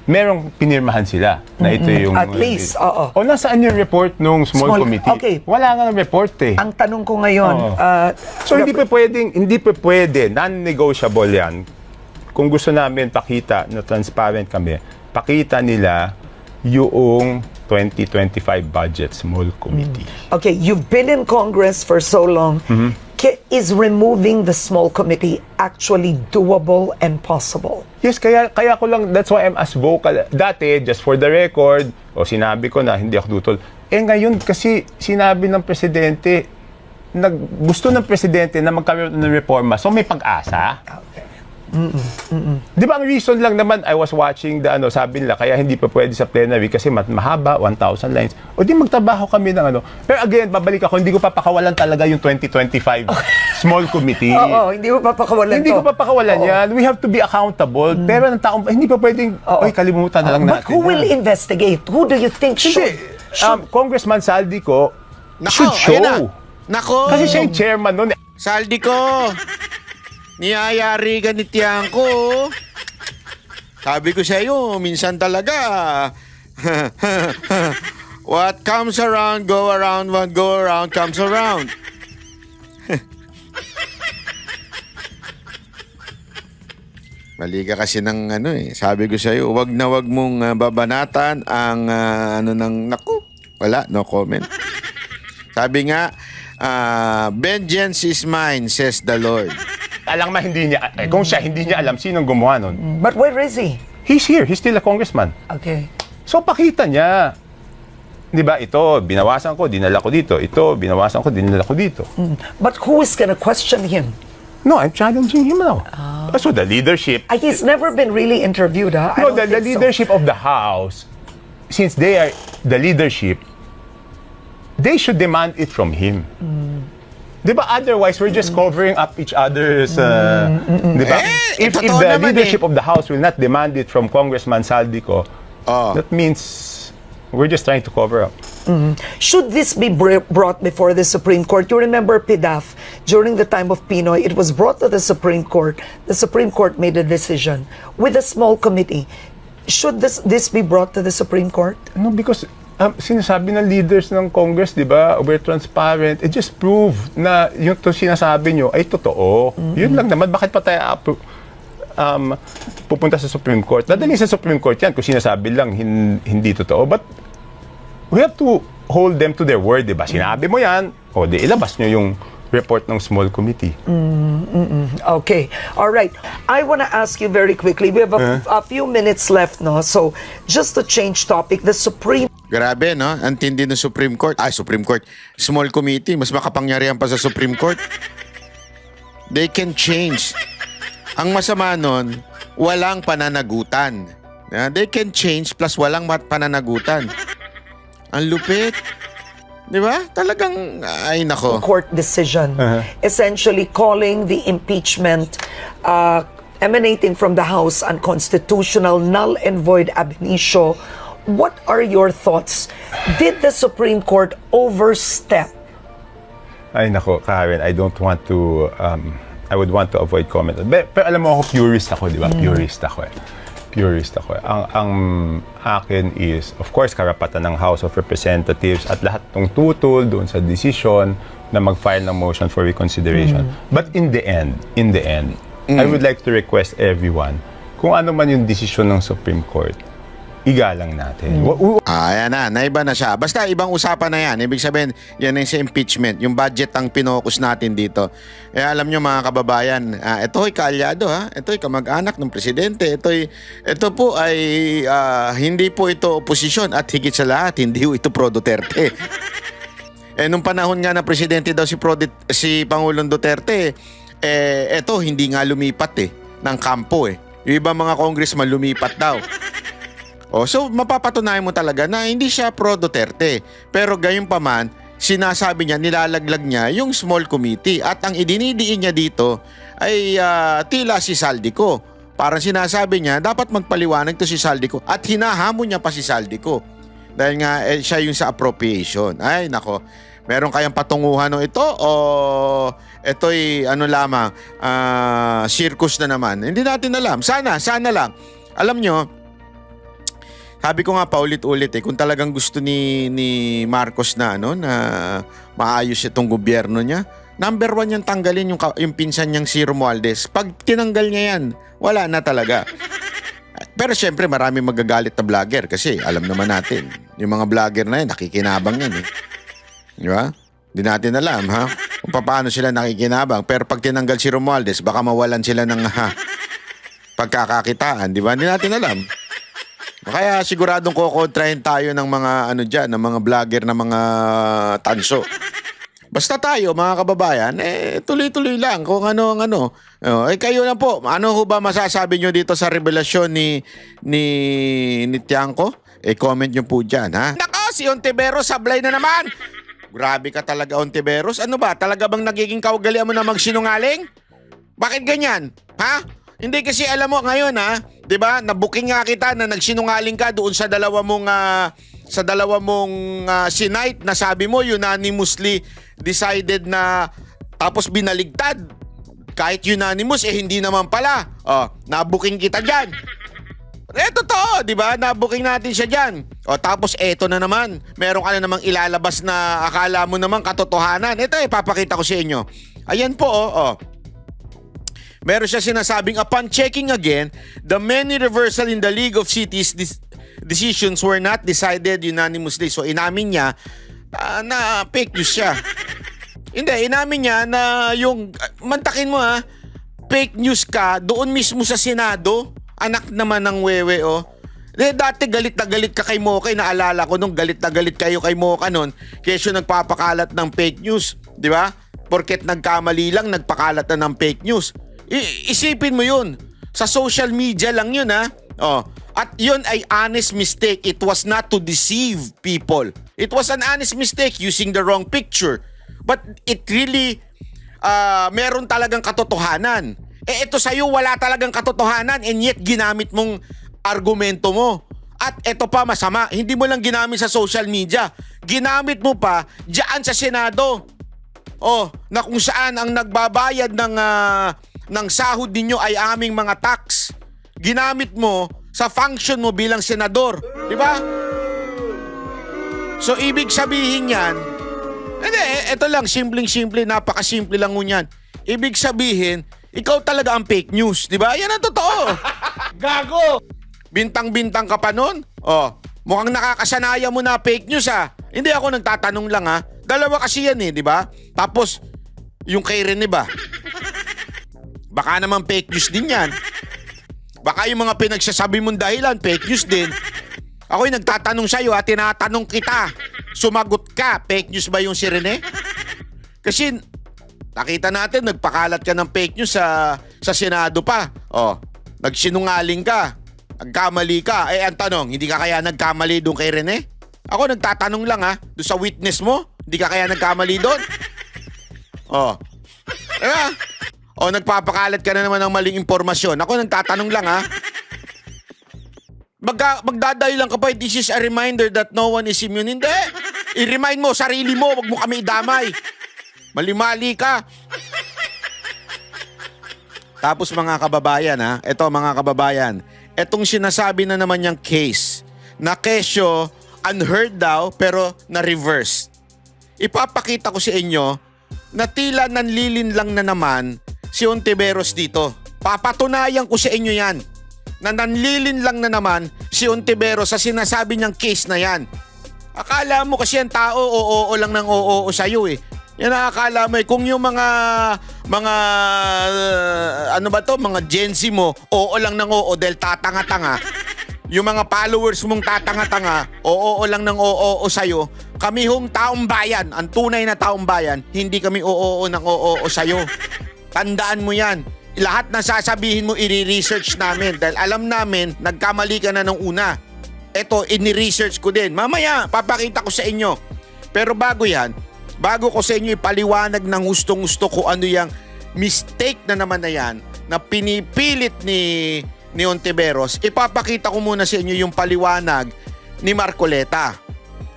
merong pinirmahan sila na ito yung... At least, oo. O nasaan yung report nung small committee? Okay. Wala nga ng report eh. Ang tanong ko ngayon, So hindi pa pwede, non-negotiable yan. Kung gusto namin pakita na transparent kami, pakita nila yung 2025 budget small committee. okay, you've been in Congress for so long. Is removing the small committee actually doable and possible? Yes, kaya ko lang, that's why I'm as vocal. Dati, just for the record, sinabi ko na hindi ako dutol. Ngayon kasi sinabi ng presidente, gusto ng presidente na magkaroon ng reforma, so may pag-asa. Di ba ang reason lang naman, I was watching sabi nila, kaya hindi pa pwede sa plenary kasi mahaba, 1,000 lines. O di magtrabaho kami ng Pero again, babalik ako, hindi ko papakawalan talaga yung 2025 small committee. Oo, hindi mo papakawalan Hindi ko papakawalan yan. We have to be accountable. Pero ng taong, hindi pa pwedeng, kalimutan na lang natin. But who will investigate? Who do you think should? Congressman Saldico should show. Ayun na. Nako! Kasi siya yung chairman nun. Saldi ko! Niyayari ganitiyan ko. Sabi ko sa iyo, minsan talaga. What comes around, go around, what go around, comes around. Mali ka kasi ng sabi ko sa iyo, wag na wag mong babanatan ang naku, wala, no comment. Sabi nga, vengeance is mine, says the Lord. Alam mo, hindi niya, kung siya hindi niya alam, sinong gumawa nun? But where is he? He's here. He's still a congressman. Okay. So, pakita niya. Di ba, ito, binawasan ko, dinala ko dito. Ito, binawasan ko, dinala ko dito. But who is gonna question him? No, I'm challenging him now. So, the leadership... He's never been really interviewed, huh? I No, don't the think so. leadership of the House, since they are the leadership, they should demand it from him. Di ba? Otherwise, we're just covering up each other's... Di ba? If totoo the naman leadership of the House will not demand it from Congressman Saldico, that means we're just trying to cover up. Should this be brought before the Supreme Court? You remember PDAF, during the time of Pinoy, it was brought to the Supreme Court. The Supreme Court made a decision with a small committee. Should this be brought to the Supreme Court? No, because sinasabi ng leaders ng Congress, di ba, we're transparent. It just prove na yung to sinasabi nyo ay totoo. Yun lang naman. Bakit pa tayo pupunta sa Supreme Court? Dadali sa Supreme Court yan kung sinasabi lang hindi totoo. But we have to hold them to their word, di ba? Sinabi mo yan, o di ilabas nyo yung report ng small committee. Okay. All right. I want to ask you very quickly. We have a few minutes left, no? So, just to change topic, the Supreme Grabe, no? Ang tindi ng Supreme Court. Supreme Court. Small committee. Mas makapangyarihan pa sa Supreme Court. They can change. Ang masama nun, walang pananagutan. They can change plus walang pananagutan. Ang lupit. Di ba? Talagang, ay nako. Court decision, essentially calling the impeachment emanating from the House unconstitutional, null and void ab initio. What are your thoughts? Did the Supreme Court overstep? Ay nako, Karen, I don't want to, I would want to avoid comment. Pero alam mo ako, purist ako, di ba? Purist ako. Ang akin is, of course, karapatan ng House of Representatives at lahat ng tutol doon sa decision na mag-file ng motion for reconsideration. But in the end, I would like to request everyone, kung ano man yung decision ng Supreme Court, igalang natin. Ayan na, naiba na siya. Basta ibang usapan na yan. Ibig sabihin, yan yung sa impeachment. Yung budget ang pinokus natin dito. Alam nyo mga kababayan, ito'y kaalyado ha. Ito'y kamag-anak ng presidente. Ito po ay hindi po ito oposisyon at higit sa lahat, hindi ito Pro Duterte. Nung panahon nga na presidente daw si Pangulong Duterte, ito hindi nga lumipat ng kampo Yung ibang mga congressman lumipat daw. So mapapatunayan mo talaga na hindi siya pro Duterte. Pero gayon pa man, sinasabi niya, nilalaglag niya yung small committee. At ang idinidiin niya dito ay tila si Saldico. Parang sinasabi niya, dapat magpaliwanag to si Saldico. At hinahamon niya pa si Saldico. Dahil nga siya yung sa appropriation. Ay nako, meron kayang patunguhan no ito o ito'y lamang, circus na naman. Hindi natin alam. Sana lang. Alam nyo, sabi ko nga paulit-ulit kung talagang gusto ni Marcos na na maayos itong gobyerno niya, number 1 niyang tanggalin yung pinsan niyang si Romualdez. Pag tinanggal niya yan, wala na talaga. Pero syempre marami magagalit na vlogger kasi alam naman natin, yung mga vlogger na yan, nakikinabang yan Di ba? Di natin alam kung paano sila nakikinabang. Pero pag tinanggal si Romualdez, baka mawalan sila ng pagkakakitaan. Di ba? Di natin alam. Kaya siguradong kukontrahin tayo ng mga ng mga vlogger na mga tanso. Basta tayo mga kababayan, tuloy-tuloy lang kung ano ang ano. Kayo na po, ano ho ba masasabi nyo dito sa revelasyon ni Tiangco? Comment nyo po dyan Nako, si Ontiveros sablay na naman. Grabe ka talaga, Ontiveros. Ano ba, talaga bang nagiging kaugalian mo na magsinungaling? Bakit ganyan? Hindi kasi alam mo ngayon 'di ba? Nabuking nga kita na nagsinungaling ka doon sa dalawa mong Senate na sabi mo unanimously decided na tapos binaligtad. Kahit unanimous hindi naman pala. Nabuking kita diyan. Totoo, 'di ba? Nabuking natin siya diyan. Tapos eto na naman. Meron ka na namang ilalabas na akala mo naman katotohanan. Ito ipapakita ko sa inyo. Ayan po Meron siya sinasabing, upon checking again, the many reversal in the League of Cities decisions were not decided unanimously. So inamin niya na fake news siya. Hindi, inamin niya na yung, mantakin mo fake news ka doon mismo sa Senado. Anak naman ng wewe Dati galit na galit ka kay Mocha. Naalala ko nung galit na galit kayo kay Mocha nun. Kesyo nagpapakalat ng fake news. Di ba? Porket nagkamali lang, nagpakalat na ng fake news. Isipin mo yun. Sa social media lang yun At yun ay honest mistake. It was not to deceive people. It was an honest mistake using the wrong picture. But it really meron talagang katotohanan. Ito sa'yo wala talagang katotohanan and yet ginamit mong argumento mo. At ito pa masama, hindi mo lang ginamit sa social media. Ginamit mo pa diyan sa Senado. Na kung saan ang nagbabayad ng sahod ninyo ay aming mga tax. Ginamit mo sa function mo bilang senador. Di ba? So, ibig sabihin yan, hindi, ito lang, simpleng-simple, napakasimple lang ngunyan. Ibig sabihin, ikaw talaga ang fake news, di ba? Yan ang totoo. Gago! Bintang-bintang ka pa nun? Oh, mukhang nakakasanaya mo na fake news ha. Hindi ako nagtatanong lang ha. Dalawa kasi yan di ba? Tapos, yung kay Rene ba? Baka naman fake news din yan. Baka yung mga pinagsasabi mong dahilan, fake news din. Ako'y nagtatanong sa'yo ha, tinatanong kita. Sumagot ka, fake news ba yung si Rene? Kasi, nakita natin, nagpakalat ka ng fake news sa Senado pa. Oh, nagsinungaling ka. Nagkamali ka. Ang tanong, hindi ka kaya nagkamali doon kay Rene? Ako nagtatanong lang ha, doon sa witness mo, hindi ka kaya nagkamali doon? Oh. Diba? O nagpapakalat ka na naman ng maling impormasyon. Ako nagtatanong lang ha. Magdadahilan ka pa, this is a reminder that no one is immune. Hindi. I-remind mo sarili mo, wag mo kami idamay. Mali-mali ka. Tapos mga kababayan ha, eto mga kababayan, etong sinasabi na naman niyang case na kesyo unheard daw pero na-reverse. Ipapakita ko sa inyo na tila nanlilin lang na naman si Ontiveros dito. Papatunayan ko sa inyo yan na nanlilin lang na naman si Ontiveros sa sinasabi niyang case na yan. Akala mo kasi ang tao oo lang ng oo sa'yo Yan ang akala mo kung yung mga ano ba to, mga Gen Z mo, oo lang ng oo dahil tatanga-tanga. Yung mga followers mong tatanga-tanga, oo lang ng oo sa'yo. Kami hong taong bayan, ang tunay na taong bayan, hindi kami oo ng oo sa'yo. Tandaan mo yan. Lahat na sasabihin mo, i-research namin dahil alam namin, nagkamali ka na nung una. Eto, ini-research ko din. Mamaya, papakita ko sa inyo. Pero bago yan, bago ko sa inyo ipaliwanag ng gustong-gusto ko ano yung mistake na naman na yan na pinipilit ni Ontiveros, ipapakita ko muna sa inyo yung paliwanag ni Marcoleta.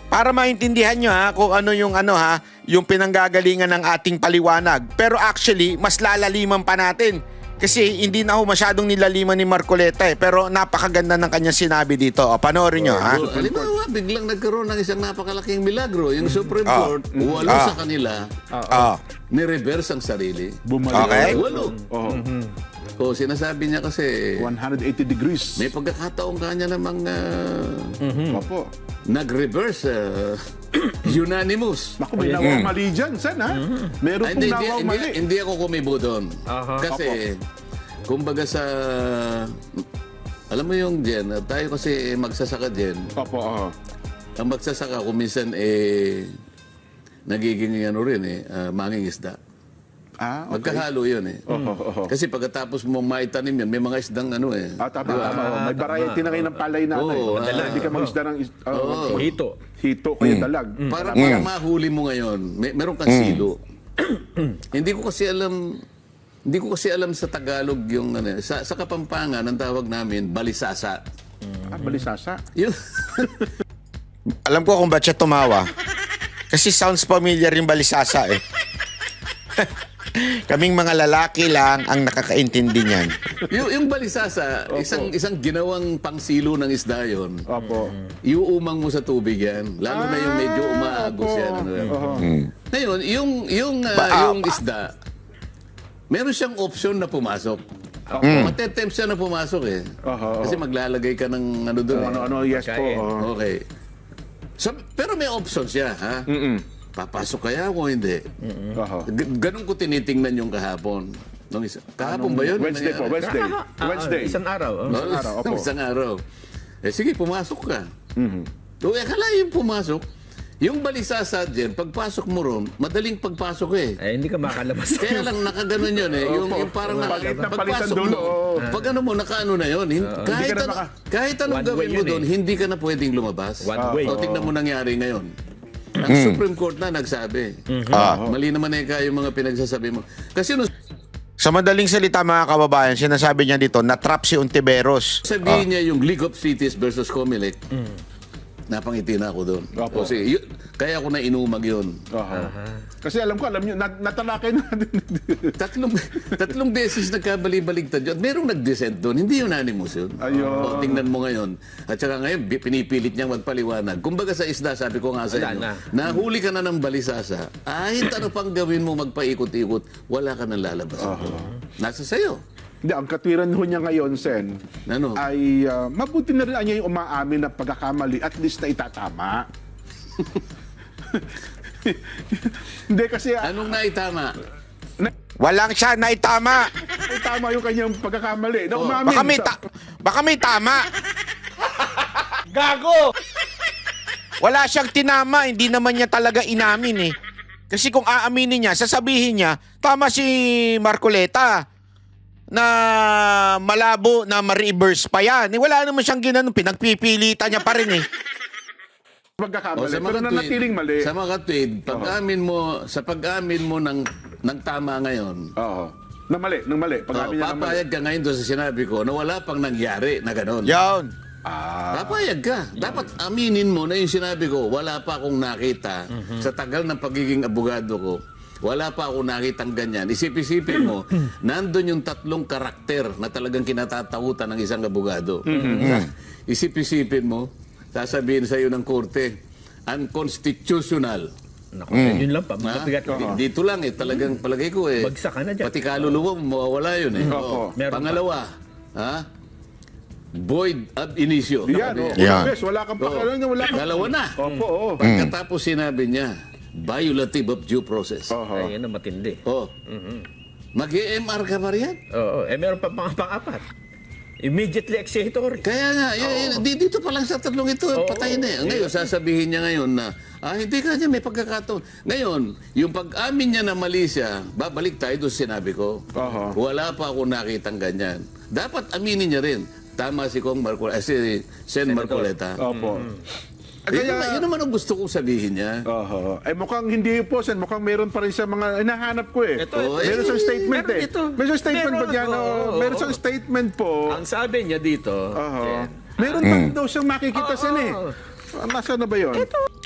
Para maintindihan nyo kung ano yung pinanggagalingan ng ating paliwanag. Pero actually, mas lalaliman pa natin. Kasi hindi na ako masyadong nilaliman ni Marcoleta pero napakaganda ng kanyang sinabi dito. Panoorin nyo Halimbawa, biglang nagkaroon ng isang napakalaking milagro. Yung Supreme Court, walo sa kanila, ni-reverse ang sarili. Okay. Walo. O, sinasabi niya kasi, 180 degrees. may pagkakataong kanya namang Opo. nag-reverse unanimous. Naku, may nawang mali dyan, Sen, ha? Meron Ay, pong nawang mali. hindi ako kumibo doon. Kasi, kumbaga sa, alam mo yung Jen, tayo kasi magsasaka Jen, Opo, ang magsasaka kung minsan nagiging manging isda. okay. Magkahalo yun Kasi pagkatapos mo maitanim yan, may mga isdang Tama. May variety na kayo ng palay natin. Oo, Hindi ka mag-isda ng Hito. hito kayo dalag. Para mahuli mo ngayon, meron kang silo. Hindi ko kasi alam sa Tagalog yung sa Kapampangan ang tawag namin balisasa. Balisasa. Yung Alam ko kung ba't siya tumawa. Kasi sounds familiar yung balisasa Kaming mga lalaki lang ang nakakaintindi niyan. yung balisasa, isang ginawang pangsilo ng isda yun. Opo. Iuumang mo sa tubig yan. Lalo na yung medyo umaagos yan. Ngayon, yung isda, meron siyang option na pumasok. Matetempt siya na pumasok Kasi maglalagay ka ng doon. Ano, yes po. Okay. So, pero may option siya, ha? Papasok kaya ako hindi? Ganun ko tinitingnan yung kahapon. Kahapon ba yun? Wednesday po, Wednesday. Wednesday. Isang araw. Opo. Isang araw. Sige, pumasok ka. Akala yung pumasok, yung balisasa dyan, pagpasok mo ron, madaling pagpasok Hindi ka makalabas. Kaya lang nakaganon yun Yung parang Palitan pagpasok dulo, mo, pag ano mo, nakaano na yun. Kahit anong One gawin way mo yun doon, hindi ka na pwedeng lumabas. One way. O, tignan mo nangyari ngayon. Ang Supreme Court na nagsabi. Mali naman yung mga pinagsasabi mo. Kasi nung Sa madaling salita mga kababayan, sinasabi niya dito, na-trap si Ontiveros. sabihin niya yung League of Cities versus Comelec, napangiti na ako doon. Opo. Kasi kaya ako na inumag yun. Kasi alam nyo, natalakay natin. Tatlong beses nagkabali-baligtad yun. At merong nag-dissent doon. Hindi unanimous yun. Ayun. O, tingnan mo ngayon. At saka ngayon, pinipilit niyang magpaliwanag. Kumbaga sa isda, sabi ko nga sa inyo, nahuli ka na ng balisasa, kahit ano pang gawin mo magpaikot-ikot, wala ka nang lalabas. Nasa sayo. Hindi, ang katwiran ho niya ngayon, Sen, Ano? ay mabuti na rin niya yung umaamin na pagkakamali, at least na itatama. Hindi kasi, Anong naitama? Walang siya naitama. tama yung kanyang pagkakamali. Na umamin. Baka may tama. Gago! Wala siyang tinama, hindi naman niya talaga inamin eh. Kasi kung aaminin niya, sasabihin niya, tama si Marcoleta na malabo na ma-reverse pa yan. Eh, wala naman siyang ginanong, pinagpipilitan niya pa rin eh. Pagkakamali. Pero nanatiling mali. Sa mga tweet, sa pag-amin mo ng tama ngayon, Oo. Nang mali. Pag-amin niya ng mali. papayag ka ngayon doon sa sinabi ko na wala pang nangyari na gano'n. Yan. Papayag ka. Dapat aminin mo na yung sinabi ko, wala pa akong nakita sa tagal ng pagiging abogado ko. Wala pa akong nakitang ganyan. Isip-isipin mo, nandun yung tatlong karakter na talagang kinatatakutan ng isang abogado. Isip-isipin mo, sasabihin sa iyo ng korte, unconstitutional. Naku, yun lang pa. Mabigat lang. Dito lang talagang palagay ko Bagsak ka na dyan. pati kaluluwa mo, mawawala yun Opo. Meron Pangalawa, void ab initio. Yan, Nakabi- Yan. Bes, wala kang pakialam, wala kang... Dalawa na. Opo, oo. Pagkatapos sinabi niya, violative of due process. Ay, yan ang matindi. Mag-EMR ka pa riyan? Oo. Meron pa pang-apat. Immediately executory. Kaya nga, dito pa lang sa tatlong ito, patay na eh. Ngayon, sasabihin niya ngayon na, hindi ka niya, may pagkakataon. Ngayon, yung pag-amin niya na mali siya, babalik tayo doon sa sinabi ko. Wala pa ako nakitang ganyan. Dapat aminin niya rin. Tama si si Sen Marcoleta. Opo. Yun naman ang gusto kong sabihin niya. Ay mukhang hindi po, Sen. Mukhang meron pa rin sa mga hinahanap ko eh. Meron siyang statement meron eh. dito. Meron siyang statement Meron, ba dyan? Meron siyang statement po. Ang sabi niya dito, Meron pa rin daw siyang makikita, Sen eh. Nasaan na ba yun?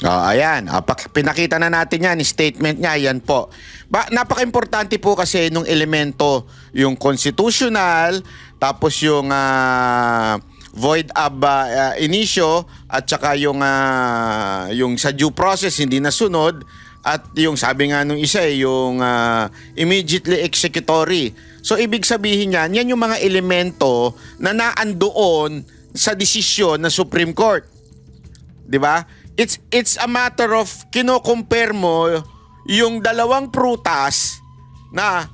Ayan. Pinakita na natin yan, statement niya, yan po. Napaka-importante po kasi nung elemento, yung constitutional, tapos yung void ab initio, at saka yung sa due process hindi nasunod, at yung sabi nga nung isa yung immediately executory. So ibig sabihin yan, yan yung mga elemento na naandoon sa desisyon ng Supreme Court. 'Di ba? It's a matter of kino-compare mo yung dalawang prutas na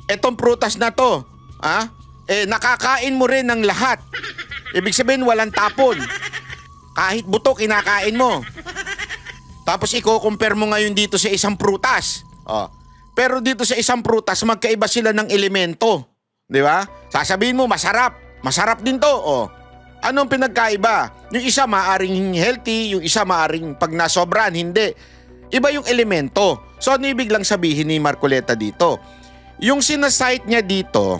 etong prutas na to, nakakain mo rin ng lahat. Ibig sabihin walang tapon. Kahit buto kinakain mo. Tapos i-compare mo ngayon dito sa isang prutas. Pero dito sa isang prutas magkaiba sila ng elemento, 'di ba? Sasabihin mo masarap. Masarap din 'to. Anong pinagkaiba? Yung isa maaring healthy, yung isa maaring pag nasobran, hindi. Iba yung elemento. So ano ibig lang sabihin ni Marcoleta dito? Yung sinasite niya dito,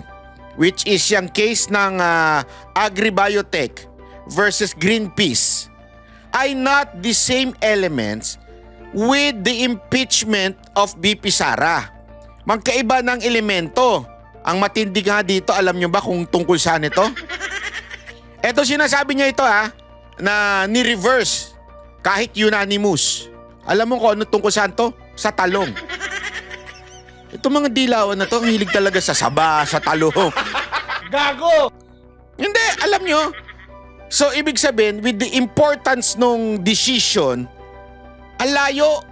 which is yung case ng Agribiotech versus Greenpeace, ay not the same elements with the impeachment of BP Sara. Magkaiba ng elemento. Ang matindi nga dito, alam nyo ba kung tungkol saan ito? Ito sinasabi niya ito na ni-reverse kahit unanimous. Alam mo kung ano tungkol saan to? Sa talong. Ito mga dilawan na to, ang hilig talaga sa saba, sa talong. Gago! Hindi, alam nyo. So, ibig sabihin, with the importance nung decision, ang layo.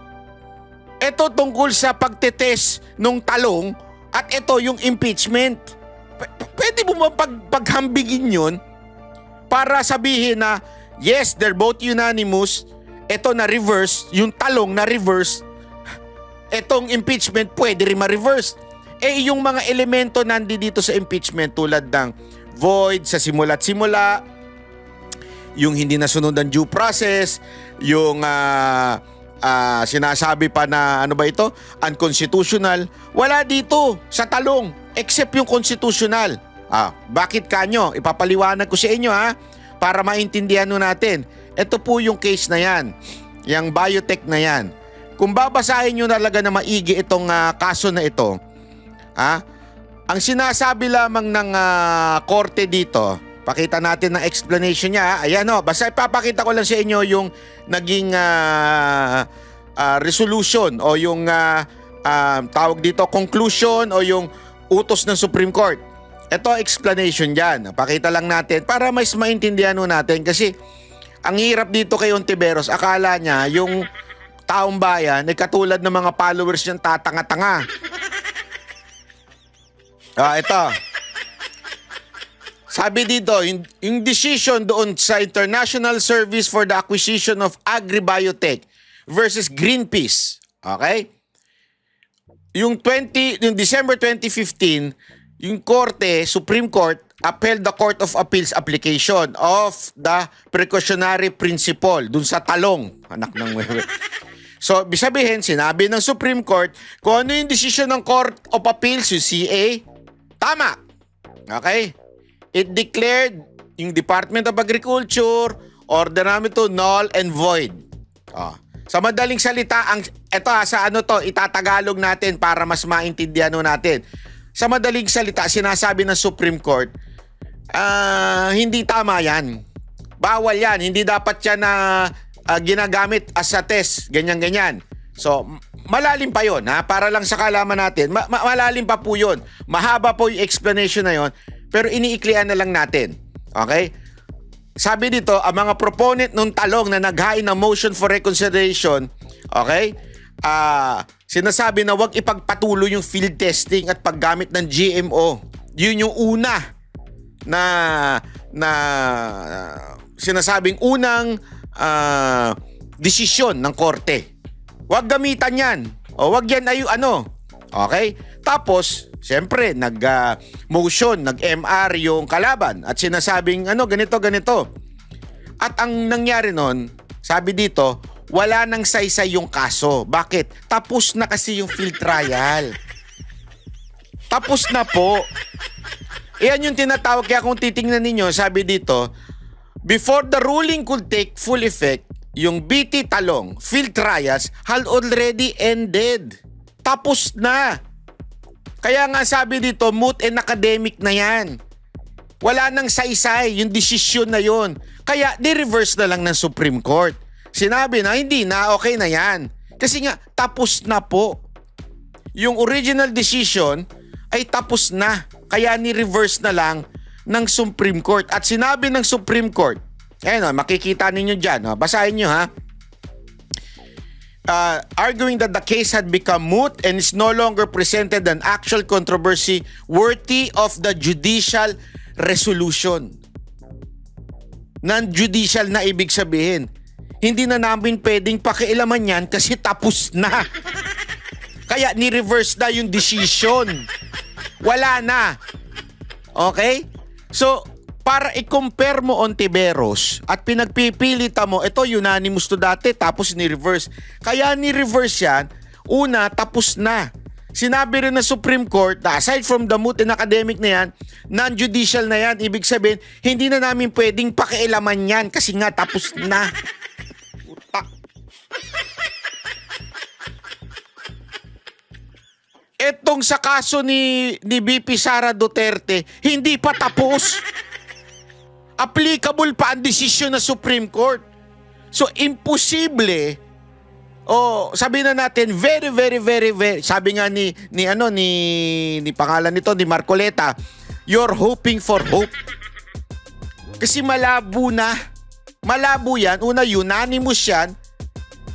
Ito tungkol sa pagtetest nung talong at ito yung impeachment. Pwede mo ba paghambigin yun? Para sabihin na, yes, they're both unanimous. Ito na reverse, yung talong na reverse. Etong impeachment pwede rin ma-reverse. Yung mga elemento nandito sa impeachment tulad ng void sa simula't simula, yung hindi nasunod ang due process, yung sinasabi pa na ano ba ito? Unconstitutional. Wala dito sa talong except yung constitutional. Bakit kanyo? Ipapaliwanag ko sa inyo para maintindihan natin. Ito po yung case na yan. Yung biotech na yan. Kung babasahin nyo talaga na maigi itong kaso na ito, ang sinasabi lamang ng korte dito, pakita natin ng explanation niya. Ayan o, basta ipapakita ko lang sa inyo yung naging resolution o yung tawag dito, conclusion o yung utos ng Supreme Court. Ito explanation dyan. Pakita lang natin para mas maintindihan natin kasi ang hirap dito kay Ontiveros, akala niya yung taong bayan ay katulad ng mga followers niyang tatanga-tanga. Ito. Sabi dito, yung decision doon sa International Service for the Acquisition of Agri-Biotech versus Greenpeace. Okay? Yung December 2015, yung korte, Supreme Court, upheld the Court of Appeals application of the precautionary principle dun sa talong. Anak ng wewe. So, bisabihin, sinabi ng Supreme Court, kung ano yung decision ng Court of Appeals, yung CA, tama. Okay? It declared yung Department of Agriculture, order namin to null and void. Sa madaling salita, itatagalog natin para mas maintindihan natin. Sa madaling salita, sinasabi ng Supreme Court, hindi tama yan. Bawal yan. Hindi dapat yan na ginagamit as a test. Ganyan-ganyan. So, malalim pa yun. Para lang sa kalaman natin. Malalim pa po yun. Mahaba po yung explanation na yun. Pero iniiklian na lang natin. Okay? Sabi dito, ang mga proponent ng talong na naghain ng motion for reconsideration, okay? Sinasabi na wag ipagpatuloy yung field testing at paggamit ng GMO. Yun yung una na sinasabing unang desisyon ng korte. Wag gamitan yan. O wag yan ay Okay? Tapos, siyempre, nag-motion, nag-MR yung kalaban at sinasabing ganito. At ang nangyari nun, sabi dito, wala nang saysay yung kaso. Bakit? Tapos na kasi yung field trial. Tapos na po. Iyan yung tinatawag. Kaya kung titingnan ninyo, sabi dito, before the ruling could take full effect, yung BT Talong field trials had already ended. Tapos na. Kaya nga sabi dito, moot and academic na yan. Wala nang saysay, yung desisyon na yon. Kaya ni-reverse na lang ng Supreme Court. Sinabi na, hindi na, okay na yan. Kasi nga, tapos na po. Yung original decision ay tapos na. Kaya ni-reverse na lang ng Supreme Court. At sinabi ng Supreme Court, makikita ninyo dyan. Basahin nyo ha. Arguing that the case had become moot and is no longer presented an actual controversy worthy of the judicial resolution. Non-judicial na ibig sabihin. Hindi na namin pwedeng pakialaman yan kasi tapos na. Kaya ni-reverse na yung decision. Wala na. Okay? So, para i-compare mo Ontiveros at pinagpipilita mo, ito unanimous to dati tapos ni-reverse. Kaya ni-reverse yan, una, tapos na. Sinabi rin ng Supreme Court na aside from the moot and academic na yan, non-judicial na yan. Ibig sabihin, hindi na namin pwedeng pakialaman yan kasi nga tapos na. Utak. Etong sa kaso ni BP Sara Duterte, hindi pa tapos. Applicable pa ang desisyon ng Supreme Court. So, imposible. Sabi na natin, very, very, very, very, sabi nga ni pangalan nito, ni Marcoleta, you're hoping for hope. Kasi malabo na. Malabo yan. Una, unanimous yan.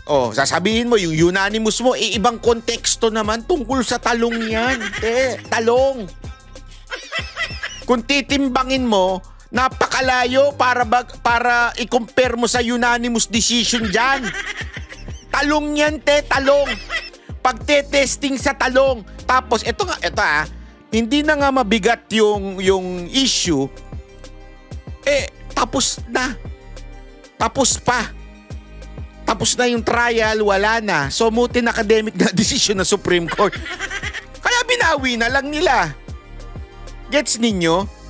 Sasabihin mo, yung unanimous mo, ibang konteksto naman tungkol sa talong yan. Talong. Kung titimbangin mo, napakalayo para i-compare mo sa unanimous decision dyan. Talong yan, talong. Pagte-testing sa talong. Tapos, ito hindi na nga mabigat yung issue. Tapos na. Tapos pa. Tapos na yung trial, wala na. So, moot and academic na decision ng Supreme Court. Kaya binawi na lang nila. Gets ninyo?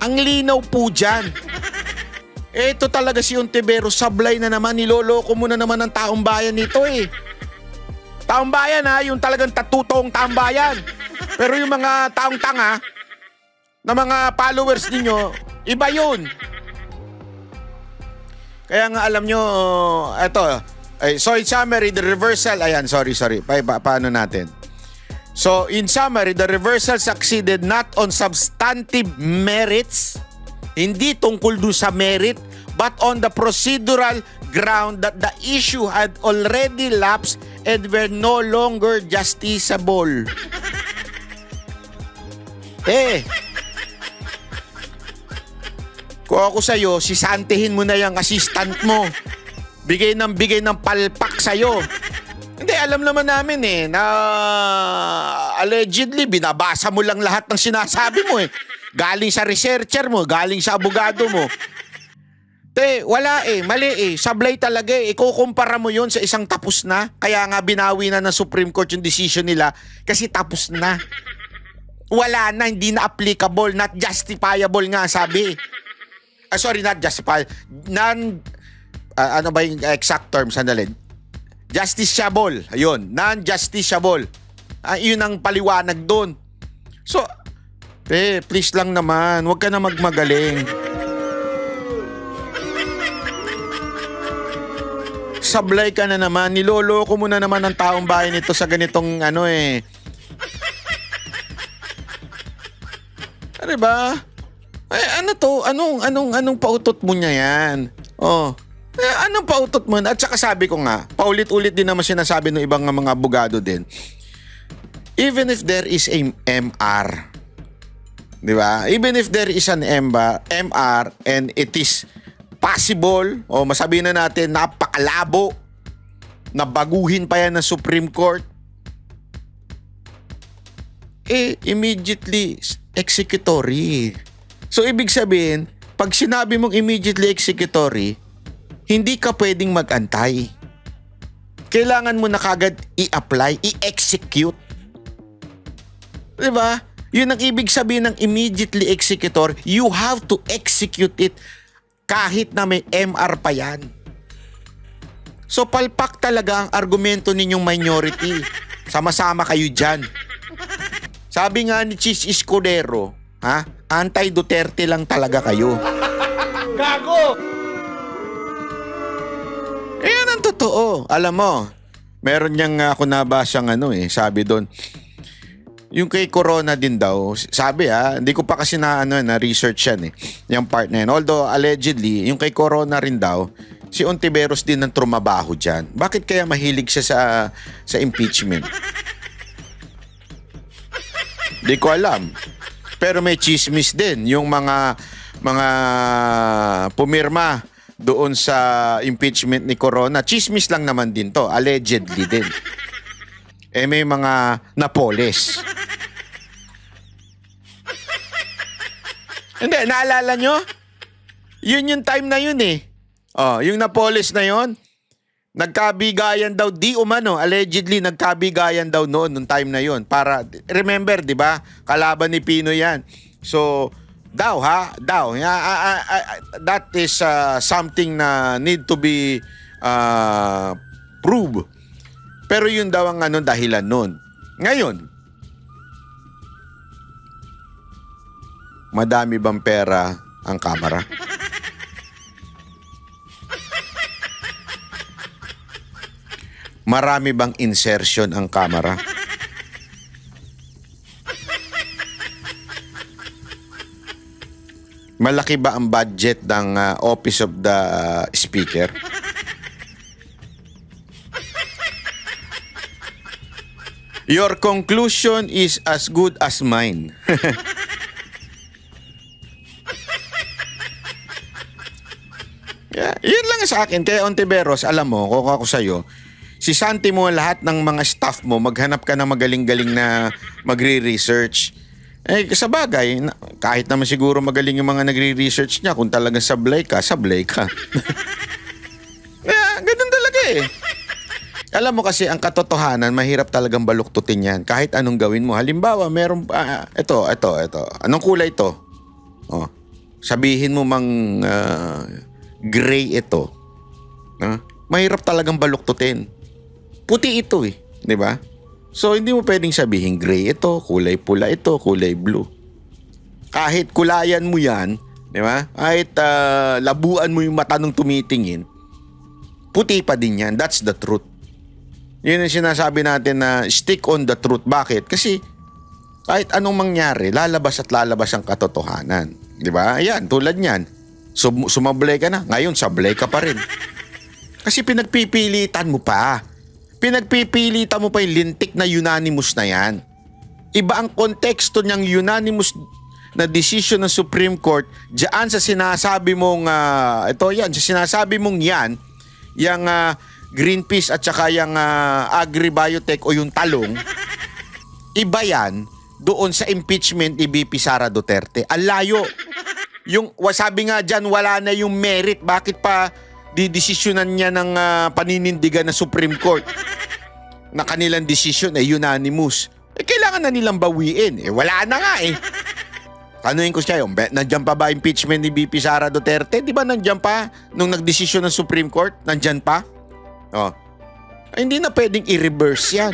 Ang linaw po dyan. Ito talaga si Ontiveros, sablay na naman, niloloko mo na naman ang taong bayan nito eh. Taong bayan ha, yung talagang tatutong taong bayan. Pero yung mga taong tanga, na mga followers ninyo, iba yun. Kaya nga alam nyo, eto, so in summary, the reversal, ayan, sorry, paano natin? So in summary, the reversal succeeded not on substantive merits, hindi tungkol doon sa merit, but on the procedural ground that the issue had already lapsed and were no longer justiciable. Kung ako sa'yo, sisantihin mo na yung assistant mo. Bigay ng palpak sa'yo. Hindi, alam naman namin na allegedly, binabasa mo lang lahat ng sinasabi mo Galing sa researcher mo, galing sa abogado mo. Wala mali sablay talaga Ikukumpara mo yon sa isang tapos na. Kaya nga binawi na ng Supreme Court yung decision nila kasi tapos na. Wala na, hindi na applicable, not justifiable nga sabi. Sorry, not justifiable. Ano ba yung exact term? Sandali. Justiciable. Ayun, non-justiciable. Yun ang paliwanag doon. So, please lang naman, huwag ka na magmagaling. Sablay ka na naman, niloloko mo na naman ang taong bayan nito sa ganitong Ano ba? Ano to? Anong pautot mo niya yan? Anong pautot mo? At saka sabi ko nga, paulit-ulit din naman sinasabi ng ibang mga abogado din. Even if there is a MR, di ba? Even if there is an MR and it is possible, o masabihin na natin, napakalabo, na baguhin pa yan ng Supreme Court, immediately executory. So, ibig sabihin, pag sinabi mong immediately executory, hindi ka pwedeng mag-antay. Kailangan mo na kagad i-apply, i-execute. Diba? Yun ang ibig sabihin ng immediately executor. You have to execute it kahit na may MR pa yan. So palpak talaga ang argumento ninyong minority. Sama-sama kayo dyan. Sabi nga ni Chis Escudero, anti-Duterte lang talaga kayo. Gago! Yan ang totoo. Alam mo, meron niyang ako nabasang sabi doon. Yung kay Corona din daw, sabi hindi ko pa kasi na research yan yung part na yan. Although allegedly, yung kay Corona rin daw, si Ontiveros din ang trumabaho dyan. Bakit kaya mahilig siya sa impeachment? Di ko alam. Pero may chismis din yung mga pumirma doon sa impeachment ni Corona. Chismis lang naman din to, allegedly din. May mga napoles. Hindi, naalala nyo? Yun yung time na yun yung napoles na yun, nagkabigayan daw, di umano, allegedly nagkabigayan daw noon, nung time na yun. Para, remember, di ba? Kalaban ni Pino yan. So, that is something na need to be proved. Pero yun daw ang dahilan nun. Ngayon, madami bang pera ang Kamara? Marami bang insertion ang Kamara? Malaki ba ang budget ng Office of the Speaker? Your conclusion is as good as mine. Yun lang sa akin. Kaya Ontiveros, alam mo, kung ako sa'yo, sisanti mo lahat ng mga staff mo, maghanap ka ng magaling-galing na magre-research. Sa bagay, kahit naman siguro magaling yung mga nagre-research niya, kung talagang sablay ka. Ganun talaga Alam mo kasi, ang katotohanan, mahirap talagang baluktutin yan. Kahit anong gawin mo. Halimbawa, meron, ito. Anong kulay ito? Sabihin mo mang gray ito, mahirap talagang baluktutin. Puti ito eh, di ba? So hindi mo pwedeng sabihin gray ito, kulay pula ito, kulay blue. Kahit kulayan mo yan, di ba? Kahit labuan mo yung mata nung tumitingin, puti pa din yan. That's the truth. Yun ang sinasabi natin na stick on the truth. Bakit? Kasi kahit anong mangyari, lalabas at lalabas ang katotohanan. Di ba? Ayan, tulad niyan. Sumablay ka na. Ngayon, sablay ka pa rin. Kasi pinagpipilitan mo pa. Pinagpipilitan mo pa yung lintik na unanimous na yan. Iba ang konteksto niyang unanimous na decision ng Supreme Court diyan sa sinasabi mong sa sinasabi mong yan, yung Greenpeace at saka yung agri-biotech o yung talong, iba yan doon sa impeachment ni BP Sara Duterte. Ang layo. Yung sabi nga dyan, wala na yung merit. Bakit pa didesisyonan niya ng paninindigan ng Supreme Court na kanilang decision ay unanimous? Kailangan na nilang bawiin. Wala na nga eh. Tanuhin ko siya, nandyan pa ba impeachment ni BP Sara Duterte? Di ba nandyan pa nung nagdesisyon ng Supreme Court? Nandyan pa? Hindi na pwedeng i-reverse yan.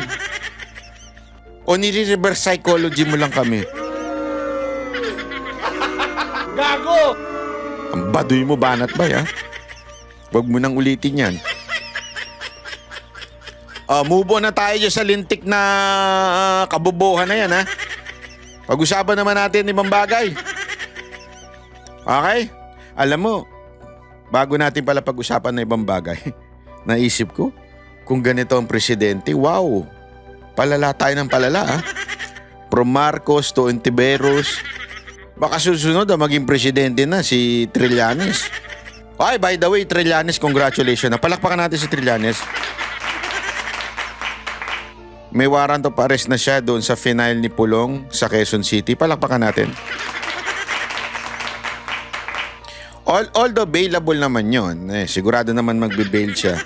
O nire-reverse psychology mo lang kami. Gago! Ang baduy mo, banat ba ya? Huwag mo nang ulitin yan. Move on na tayo dyan sa lintik na kabobohan na yan, ha? Pag-usapan naman natin ibang bagay. Okay? Alam mo, bago natin pala pag-usapan na ibang bagay, naisip ko, kung ganito ang presidente, wow, palala tayo ng palala, ha? From Marcos to Ontiveros, baka susunod maging presidente na si Trillanes. Ay, by the way, Trillanes, congratulations. Palakpakan natin si Trillanes. May warrant of arrest na siya doon sa final ni Pulong sa Quezon City. Palakpakan natin. Although bailable naman yon, sigurado naman magbe-bail siya.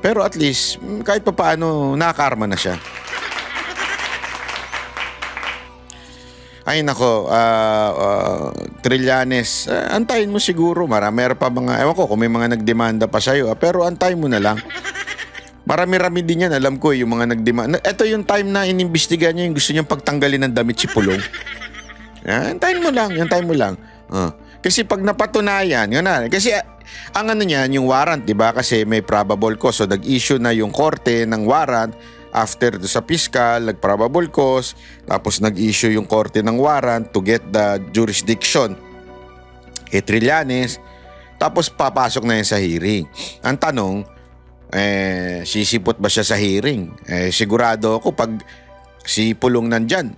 Pero at least, kahit pa paano, nakakarma na siya. Ay nako, Trillanes, antayin mo siguro. Meron pa mga, ewan ko kung may mga nagdemanda pa sa'yo. Pero antayin mo na lang. Marami-rami din yan, alam ko yung mga nagdemanda. Ito yung time na inimbestiga niya yung gusto niyang pagtanggalin ng damit si Pulong. Antayin mo lang. Kasi pag napatunayan, yun na. Kasi ang ano niyan, yung warrant, di ba? Kasi may probable cause. So nag-issue na yung korte ng warrant. After sa piskal, nag-probable cause. Tapos nag-issue yung korte ng warrant to get the jurisdiction kay Trillanes. Tapos papasok na yan sa hearing. Ang tanong, sisipot ba siya sa hearing? Sigurado ako pag si Pulong nandyan,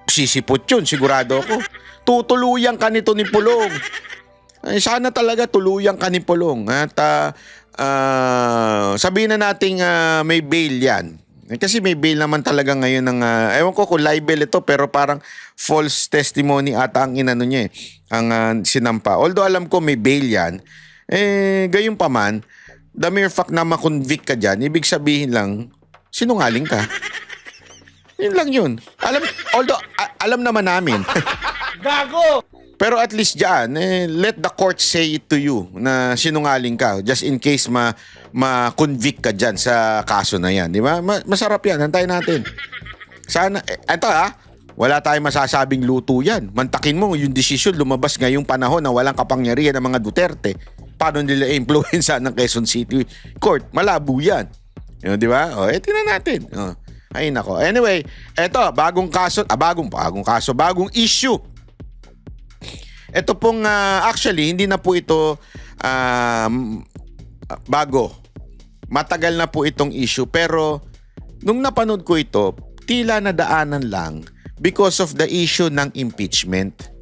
sisipot yun, sigurado ako. Tutuluyan ka nito ni Pulong. Sana talaga tuluyan ka ni Pulong. At sabihin na nating may bail yan. Kasi may bail naman talaga ngayon ng, ewan ko kung libel ito, pero parang false testimony ata ang inano niya ang sinampa. Although alam ko may bail yan, gayon pa man, the mere fact na makonvict ka dyan, ibig sabihin lang, sinungaling ka. Yun lang yun. Alam naman namin. Gago! Pero at least dyan, let the court say it to you na sinungaling ka. Just in case ma-convict ka dyan sa kaso na yan. Di ba? Masarap yan. Hantayin natin. Sana, wala tayong masasabing luto yan. Mantakin mo yung desisyon lumabas ngayong panahon na walang kapangyarihan ng mga Duterte. Paano nila influensya ng Quezon City Court? Malabo yan. Di ba? Tingnan natin. Ay nako. Anyway, eto, bagong issue. Ito pong actually hindi na po ito bago. Matagal na po itong issue pero nung napanood ko ito, tila nadaanan lang because of the issue ng impeachment.